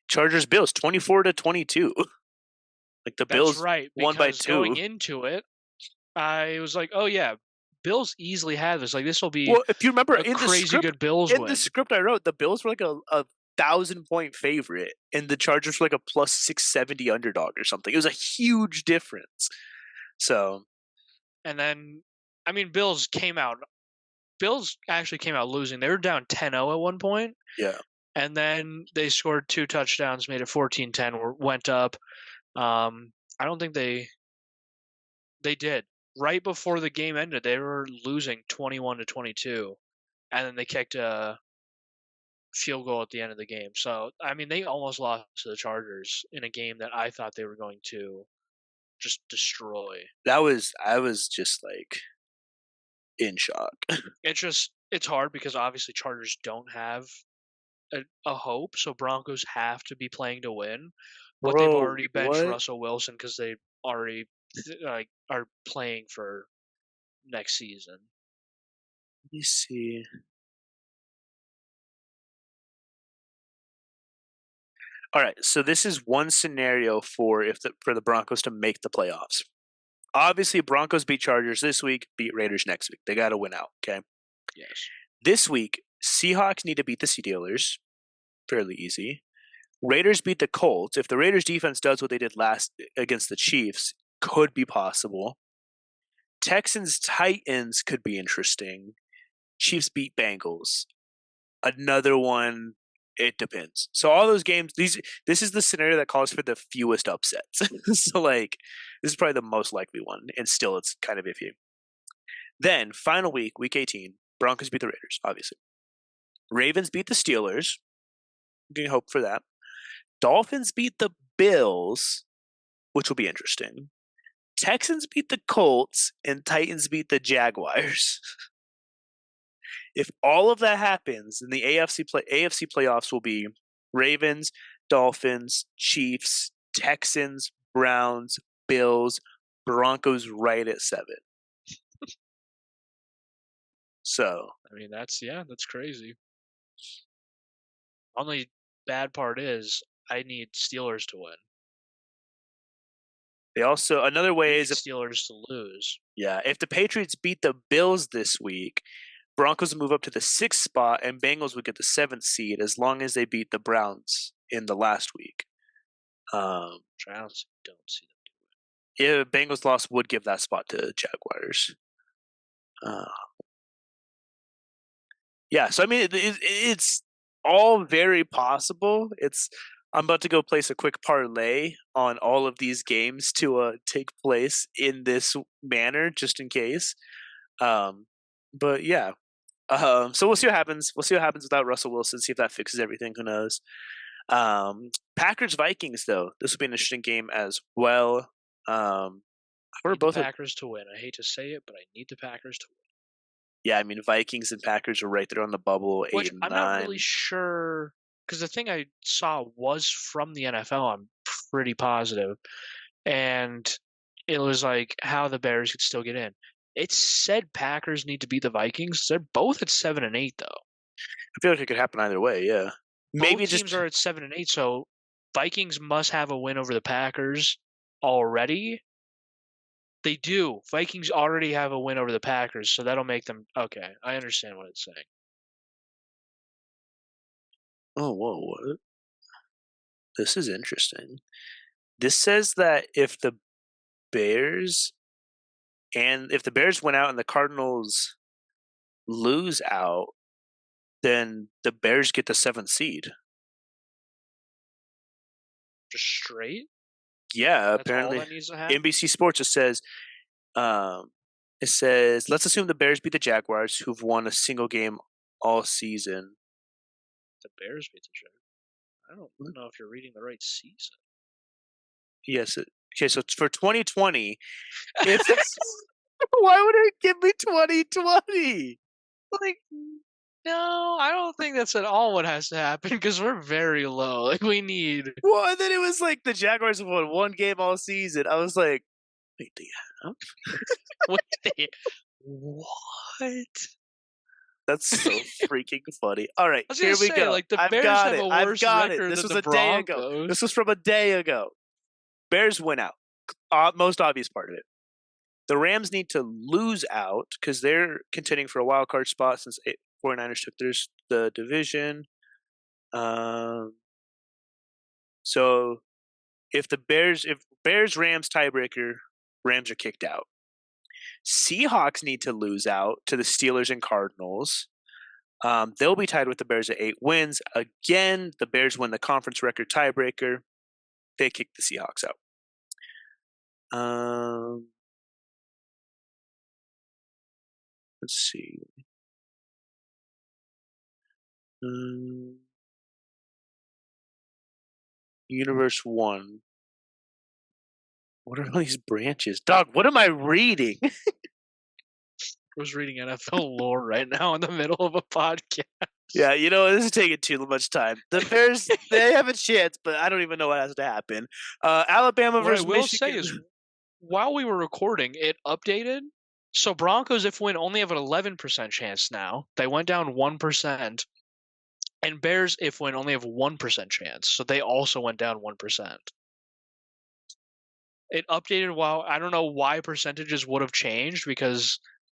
Chargers Bills 24-22. Like the That's Bills right. won by Because going 2. into it, I was like, "Oh yeah, Bills easily have this. Like this will be Well, if you remember a crazy good Bills in the win." script I wrote, the Bills were like a 1,000-point favorite, and the Chargers were like a plus 670 underdog or something. It was a huge difference. So, And then, I mean, Bills actually came out losing. They were down 10-0 at one point, yeah, and then they scored 2 touchdowns, made it 14-10, went up. I don't think they did. Right before the game ended, they were losing 21-22, and then they kicked a field goal at the end of the game. So, I mean, they almost lost to the Chargers in a game that I thought they were going to just destroy. I was just like in shock. It's hard because obviously Chargers don't have a hope, so Broncos have to be playing to win. But they've Bro, already benched what? Russell Wilson because they already like are playing for next season. Let me see. All right, so this is one scenario for for the Broncos to make the playoffs. Obviously, Broncos beat Chargers this week, beat Raiders next week. They got to win out. Okay. Yes. This week, Seahawks need to beat the Steelers. Fairly easy. Raiders beat the Colts. If the Raiders defense does what they did last against the Chiefs, could be possible. Texans Titans could be interesting. Chiefs beat Bengals. Another one, it depends. So all those games, this is the scenario that calls for the fewest upsets. So like this is probably the most likely one, and still it's kind of iffy. Then, final week, week 18, Broncos beat the Raiders, obviously. Ravens beat the Steelers. Getting hope for that. Dolphins beat the Bills, which will be interesting. Texans beat the Colts, and Titans beat the Jaguars. If all of that happens, then the AFC playoffs will be Ravens, Dolphins, Chiefs, Texans, Browns, Bills, Broncos right at 7. So, I mean, that's crazy. Only bad part is I need Steelers to win. they also another I way need is Steelers to lose. if the Patriots beat the Bills this week, Broncos will move up to the 6th spot and Bengals would get the 7th seed as long as they beat the Browns in the last week. Browns don't see them. Yeah, Bengals loss would give that spot to Jaguars. Yeah, so I mean, it's all very possible. I'm about to go place a quick parlay on all of these games to take place in this manner, just in case. But yeah, so we'll see what happens. We'll see what happens without Russell Wilson. See if that fixes everything. Who knows? Packers Vikings though. This will be an interesting game as well. I We're need the both Packers to win. I hate to say it, but I need the Packers to win. yeah. I mean, Vikings and Packers are right there on the bubble, Which 8 and I'm not 9. really sure, because the thing I saw was from the NFL. I'm pretty positive, and it was like how the Bears could still get in. It said Packers need to beat the Vikings. They're both at 7-8 though. I feel like it could happen either way. Yeah, maybe Both just teams are at 7-8, so Vikings must have a win over the Packers already. They do. Vikings already have a win over the Packers, so that'll make them okay. I understand what it's saying. oh whoa, what? This is interesting. This says that if the Bears win out and the Cardinals lose out, then the Bears get the 7th seed. Just straight? Yeah, That's all apparently that needs to happen? NBC Sports just says it says let's assume the Bears beat the Jaguars who've won a single game all season. The Bears beat the Jaguars. I don't know if you're reading the right season. Yes. Okay, so for 2020, if why would it give me 2020? Like, no, I don't think that's at all what has to happen because we're very low. Like, we need. Well, and then it was like the Jaguars have won one game all season. I was like, wait, they have? What? That's so freaking funny. All right, I was here gonna we say, go. like, the I've Bears got have it. a I've worse got it. record This than was the a day ago. Broncos. This was from a day ago. Bears win out. Most obvious part of it. The Rams need to lose out because they're contending for a wild card spot since 49ers took the division. So if Bears Rams tiebreaker, Rams are kicked out. Seahawks need to lose out to the Steelers and Cardinals. They'll be tied with the Bears at 8 wins. Again, the Bears win the conference record tiebreaker. They kick the Seahawks out. Let's see. Universe 1. What are all these branches? Dog, what am I reading? I was reading NFL lore right now in the middle of a podcast. Yeah, this is taking too much time. The Bears, they have a chance, but I don't even know what has to happen. Alabama What I versus will say Michigan. is, while we were recording, it updated. So Broncos, if win, only have an 11% chance now. They went down 1%. And Bears, if win, only have 1% chance. So they also went down 1%. It updated while I don't know why percentages would have changed because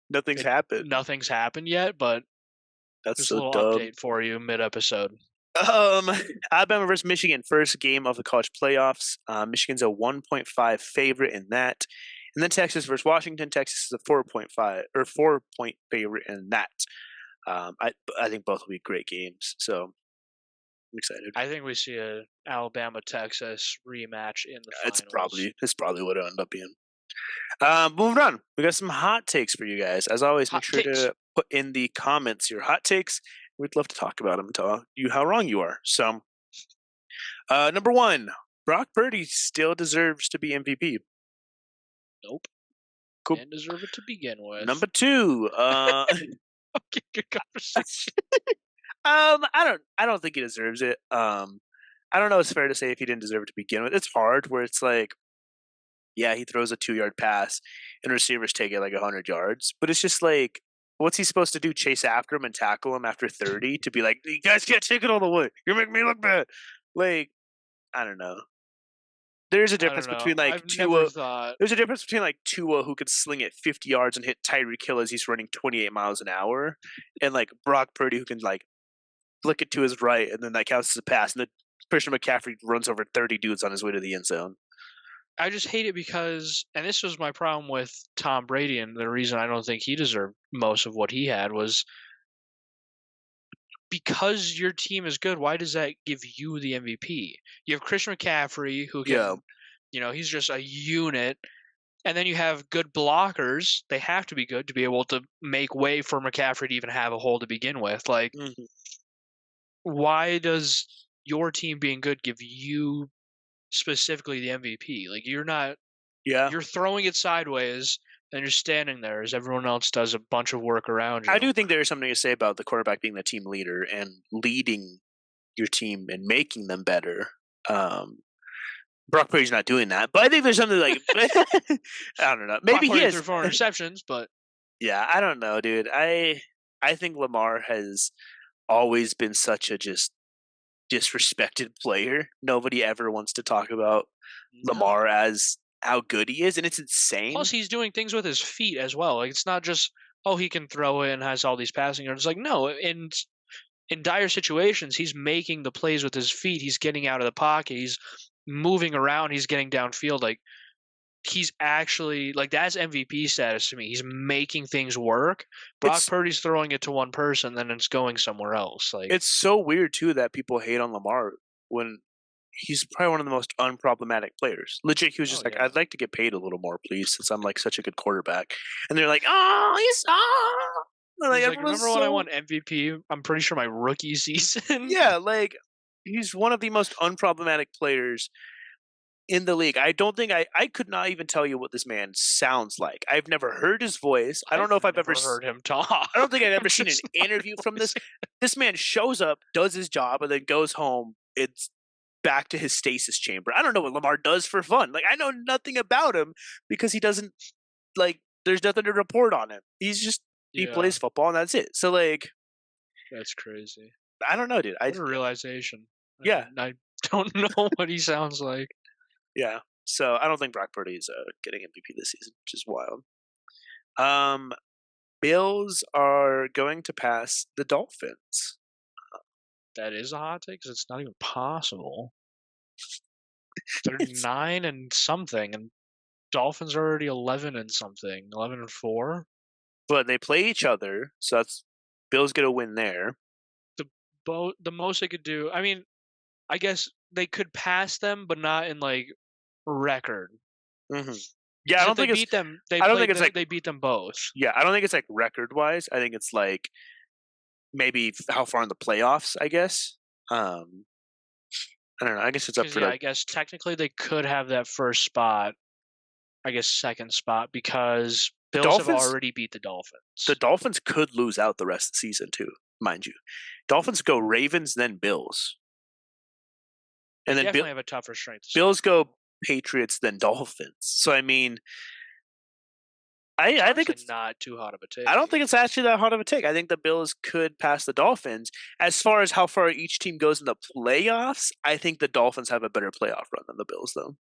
Nothing's happened. nothing's happened yet, but That's there's a so little dumb. update for you mid-episode. Alabama versus Michigan, first game of the college playoffs. Michigan's a 1.5 favorite in that. And then Texas versus Washington. Texas is a 4-point favorite in that. I think both will be great games, so I'm excited. I think we see a Alabama-Texas rematch in the finals. It's probably what it'll end up being. Moving on. We got some hot takes for you guys. As always, make Hot sure takes. to put in the comments your hot takes. We'd love to talk about them and tell you how wrong you are. So, number one, Brock Purdy still deserves to be MVP. Nope. Cool. Didn't deserve it to begin with. Number two, Okay, good conversation. I don't think he deserves it. I don't know. It's fair to say if he didn't deserve it to begin with. It's hard where it's like, yeah, he throws a 2 yard pass and receivers take it like 100 yards, but it's just like, what's he supposed to do? Chase after him and tackle him after 30 to be like, you guys can't take it all the way. You're making me look bad. Like, I don't know. There's a I don't difference know. between like I've never Tua. thought. There's a difference between like Tua who could sling it 50 yards and hit Tyreek Hill as he's running 28 miles an hour, and like Brock Purdy who can like flick it to his right and then that counts as a pass, and then Christian McCaffrey runs over 30 dudes on his way to the end zone. I just hate it because, and this was my problem with Tom Brady, and the reason I don't think he deserved most of what he had was because your team is good. Why does that give you the MVP? You have Christian McCaffrey who Yeah, can, he's just a unit. And then you have good blockers. They have to be good to be able to make way for McCaffrey to even have a hole to begin with. Like, hmm why does your team being good give you specifically the MVP? Like, yeah. you're throwing it sideways and you're standing there as everyone else does a bunch of work around I you. do think there is something to say about the quarterback being the team leader and leading your team and making them better. Um, Brock Purdy's not doing that, but I think there's something like I don't know. Brock Maybe he Purdy has. threw 4 interceptions, but Yeah, I don't know, dude. I think Lamar has always been such a just disrespected player. Nobody ever wants to talk about no. Lamar as how good he is, and it's Plus, insane. he's doing things with his feet as well. Like, it's not just, oh, he can throw it and has all these passing yards. Like, no, in dire situations, he's making the plays with his feet. He's getting out of the pocket. He's moving around. He's getting downfield. Like, he's actually like, that's MVP status to me. He's making things work. Brock It's Purdy's throwing it to one person, then it's going somewhere else. Like, it's so weird too that people hate on Lamar when he's probably one of the most unproblematic players. Legit, he was oh just like, yeah. "I'd like to get paid a little more, please, since I'm like such a good quarterback." And they're like, "Oh, he's like He's like, everyone's remember when I so won MVP? I'm pretty sure my rookie season. yeah, like he's one of the most unproblematic players in the league. I don't think I could not even tell you what this man sounds like. I've never heard his voice. I don't I've know if I've ever never heard him talk. I don't think I've I'm ever seen an just interview from this. This man shows up, does his job, and then goes home. It's back to his stasis chamber. I don't know what Lamar does for fun. Like I know nothing about him because he doesn't like. There's nothing to report on him. He yeah, plays football and that's it. So like that's crazy. I don't know, dude. What a realization. Yeah I don't know what he sounds like. yeah. So I don't think Brock Purdy is getting MVP this season, which is wild. Um, Bills are going to pass the Dolphins. That is a hot take because it's not even possible. They're It's 9 and something, and Dolphins are already 11 and something, 11-4. but they play each other, so that's Bills get a win there. The most they could do. I mean, I guess they could pass them, but not in like record. hmm Yeah, Because if they beat them, I don't think it's like they beat them both. yeah, I don't think it's like record wise. I think it's like maybe how far in the playoffs. I guess. Um, I don't know. I guess it's up Because for yeah, like I guess technically they could have that first spot. I guess second spot because the Bills have Dolphins. already beat the The Dolphins. Dolphins could lose out the rest of the season too, mind you. Dolphins go Ravens, then Bills, They and then definitely have a tougher strength of Bills schedule. go Patriots, then Dolphins. So I mean, It's I think honestly it's not too hot of a I don't take. think it's actually that hard of a take. I think the Bills could pass the Dolphins. As far as how far each team goes in the playoffs, I think the Dolphins have a better playoff run than the Bills, though.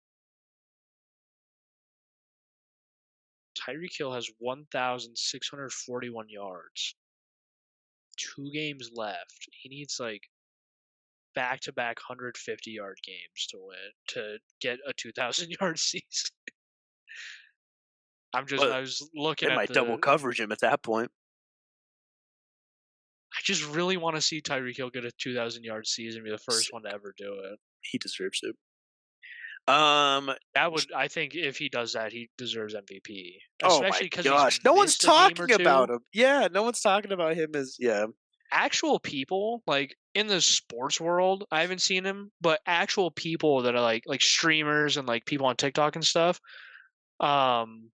Tyreek Hill has 1,641 yards. 2 games left. He needs like back-to-back 150-yard games to win to get a 2,000-yard season. But I was looking they at might double coverage him at that point. I just really want to see Tyreek Hill get a 2,000-yard season, be the first one to ever do it. He deserves it. Um, I think if he does that, he deserves MVP, oh my especially because he's gosh, no one's missed a game or talking about two. him. Yeah, no one's talking about him as yeah. Actual people, like, in the sports world, I haven't seen him, but actual people that are, like, streamers and, like, people on TikTok and stuff, um,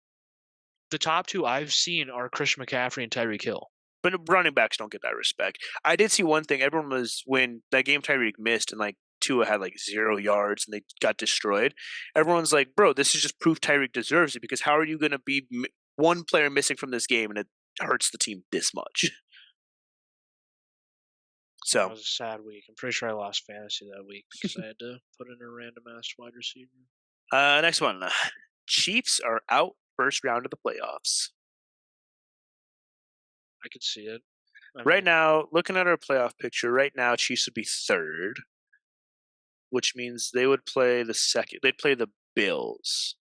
the top 2 I've seen are Christian McCaffrey and Tyreek Hill. But running backs don't get that respect. I did see one thing. Everyone was when that game Tyreek missed and like Tua had like 0 yards and they got destroyed. Everyone's like, "Bro, this is just proof Tyreek deserves it because how are you going to be one player missing from this game and it hurts the team this much?" That So, was a sad week. I'm pretty sure I lost fantasy that week because I had to put in a random ass wide receiver. next one. Chiefs are out first round of the playoffs. I could see it. I Right mean, now, looking at our playoff picture, right now Chiefs would be third, which means they would play the second. They'd play the Bills.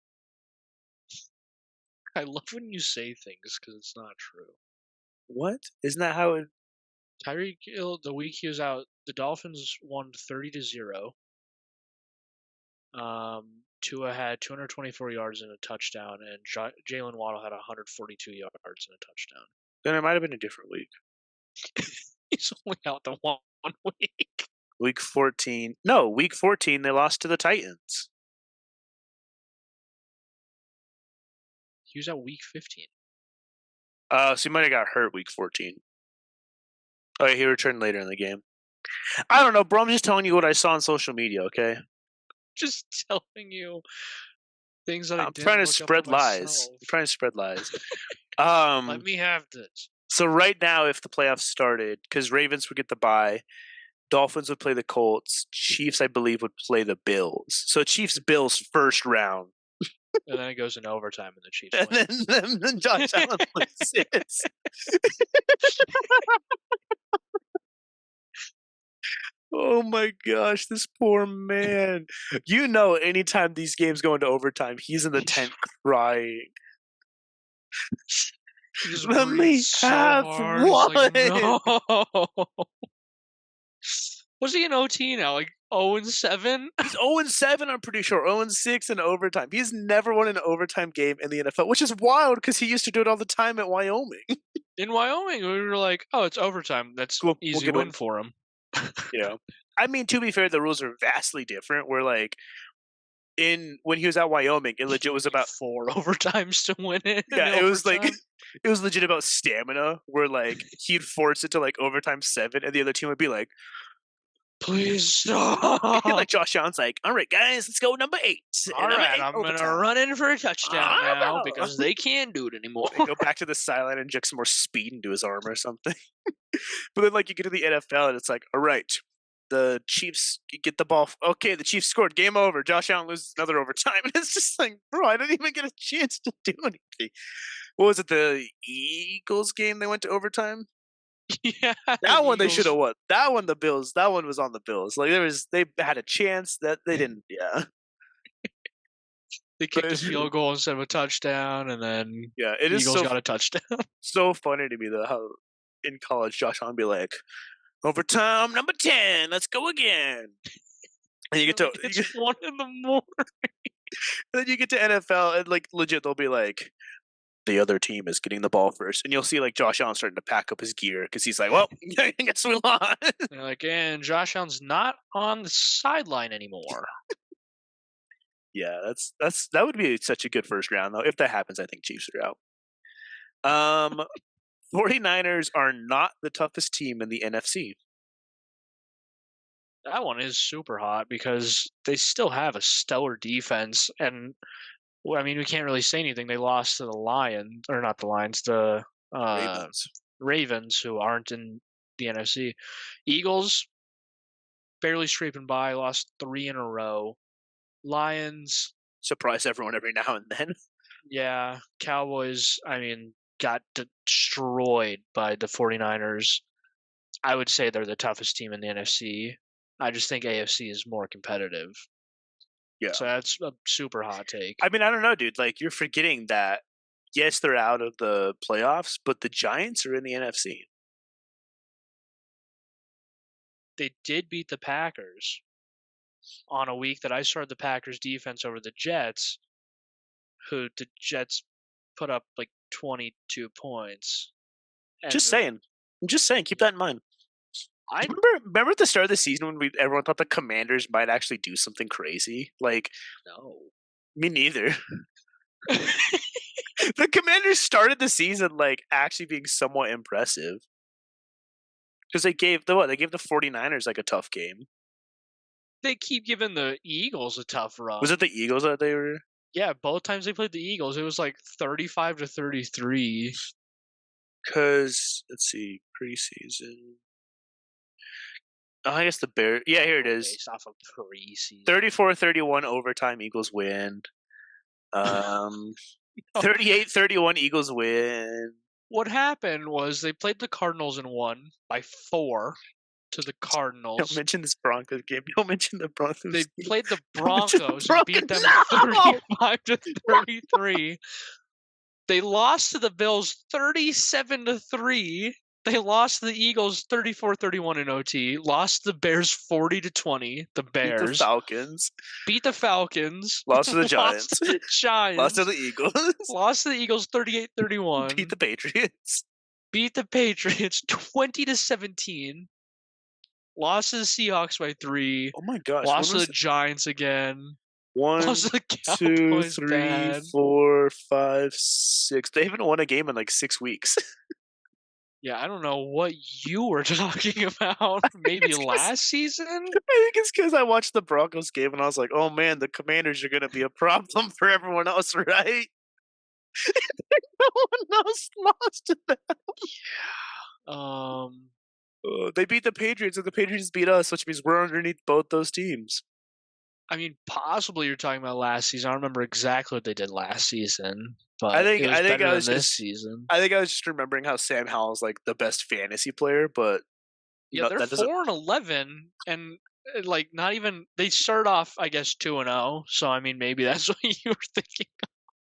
I love when you say things because it's not true. What? Isn't that how it Tyreek Hill, the week he was out, the Dolphins won 30-0. Tua had 224 yards and a touchdown, and Jalen Waddle had 142 yards and a touchdown. then it might have been a different week. He's only out the one week. Week 14. No, week 14 they lost to the Titans. He was out week 15. So he might have got hurt week 14. Oh, yeah, he returned later in the game. I don't know, bro. I'm just telling you what I saw on social media, okay? Just telling you things that I I'm trying didn't to look up for spread lies. myself. I'm trying to spread lies. Let me have this. So right now, if the playoffs started, because Ravens would get the bye, Dolphins would play the Colts, Chiefs, I believe, would play the Bills. So Chiefs Bills first round. And then it goes into overtime, and the Chiefs And win. then Josh Allen loses. Oh my gosh, this poor man. You know, anytime these games go into overtime, he's in the tent crying. He just Let breathes me so have hard. He's like, one. no. Was he in OT now? Like 0-7? He's 0-7, I'm pretty sure. 0-6 in overtime. He's never won an overtime game in the NFL, which is wild because he used to do it all the time at Wyoming. In Wyoming, we were like, oh, it's overtime. That's Cool, we'll easy give win him. for him. You know, I mean, to be fair, the rules are vastly different. Where like when he was at Wyoming, it legit was about 4 overtimes to win it in yeah, it was like overtime. it was legit about stamina. Where like he'd force it to like overtime 7, and the other team would be like, Please stop. like Josh Allen's like, all right, guys, let's go number 8. All Number right, 8 I'm going to overtime. run in for a touchdown now Ah, because they can't do it anymore. They go back to the sideline and inject some more speed into his arm or something. But then, like, you get to the NFL and it's like, all right, the Chiefs get the ball. Okay, the Chiefs scored. Game over. Josh Allen loses another overtime. And it's just like, bro, I didn't even get a chance to do anything. What was it? The Eagles game they went to overtime? Yeah, the That one they should Eagles, have won. That one the Bills. That one was on the Bills. Like they had a chance that they didn't. Yeah, they but kicked a field goal instead of a touchdown, and then yeah, it is Eagles so got a touchdown. so funny to me though how in college Josh Allen be like overtime number 10. Let's go again. And you get to Like, it's 1 in the morning. then you get to NFL and like legit they'll be like the other team is getting the ball first, and you'll see like Josh Allen starting to pack up his gear because he's like, well, I guess we lost. They're like, and Josh Allen's not on the sideline anymore. Yeah, that would be such a good first round though. If that happens, I think Chiefs are out. 49ers are not the toughest team in the NFC. That one is super hot because they still have a stellar defense, and well, I mean, we can't really say anything. They lost to the Lions, or not the Lions, the Ravens. Ravens, who aren't in the NFC. Eagles barely scraping by, lost 3 in a row. Lions, Surprise everyone every now and then. yeah. Cowboys, I mean, got destroyed by the 49ers. I would say they're the toughest team in the NFC. I just think AFC is more competitive. Yeah. So that's a super hot take. I mean, I don't know, dude. Like you're forgetting that yes, they're out of the playoffs, but the Giants are in the NFC. They did beat the Packers. on a week that I started the Packers defense over the Jets, who the Jets put up like 22 points. Just And saying. I'm just saying. Keep that in mind. I Remember at the start of the season when everyone thought the Commanders might actually do something crazy? Like, know. me neither. The Commanders started the season like actually being somewhat impressive. Because they gave the 49ers like a tough game. They keep giving the Eagles a tough run. Was it the Eagles that they were? Yeah, both times they played the Eagles, it was like 35-33. Because let's see, preseason. Oh, I guess the Bears. Yeah, here it is. Based off of preseason. 34-31 overtime. Eagles win. 38-31 Eagles win. What happened was they played the Cardinals and won by 4 to the Cardinals. Don't mention this Broncos game. Don't mention the Broncos. They game. played the Don't mention Broncos and beat them No! 35-33. They lost to the Bills 37-3. They lost to the Eagles 34-31 in OT. Lost to the Bears 40-20. The Beat Bears the Falcons. beat the Falcons. Lost to the Giants. Lost to the Giants. Lost to the Eagles. Lost to the Eagles 38-31. Beat the Patriots. Beat the Patriots 20-17. Lost to the Seahawks by 3. Oh my gosh! Lost to the Giants again. 1, Lost to the 2, Cowboys 3, bad. 4, 5, 6. They haven't won a game in like 6 weeks. Yeah, I don't know what you were talking about. Maybe last season? I think it's because I watched the Broncos game and I was like, "Oh man, the Commanders are going to be a problem for everyone else, right?" No one else lost to them. Yeah. They beat the Patriots and the Patriots beat us, which means we're underneath both those teams. I mean, possibly you're talking about last season. I don't remember exactly what they did last season, but I think it was I think better I than was this just season. I think I was just remembering how Sam Howell's like the best fantasy player, but Yeah, they're that doesn't. 4-11, and like not even they start off, I guess, 2-0. So I mean, maybe that's what you were thinking.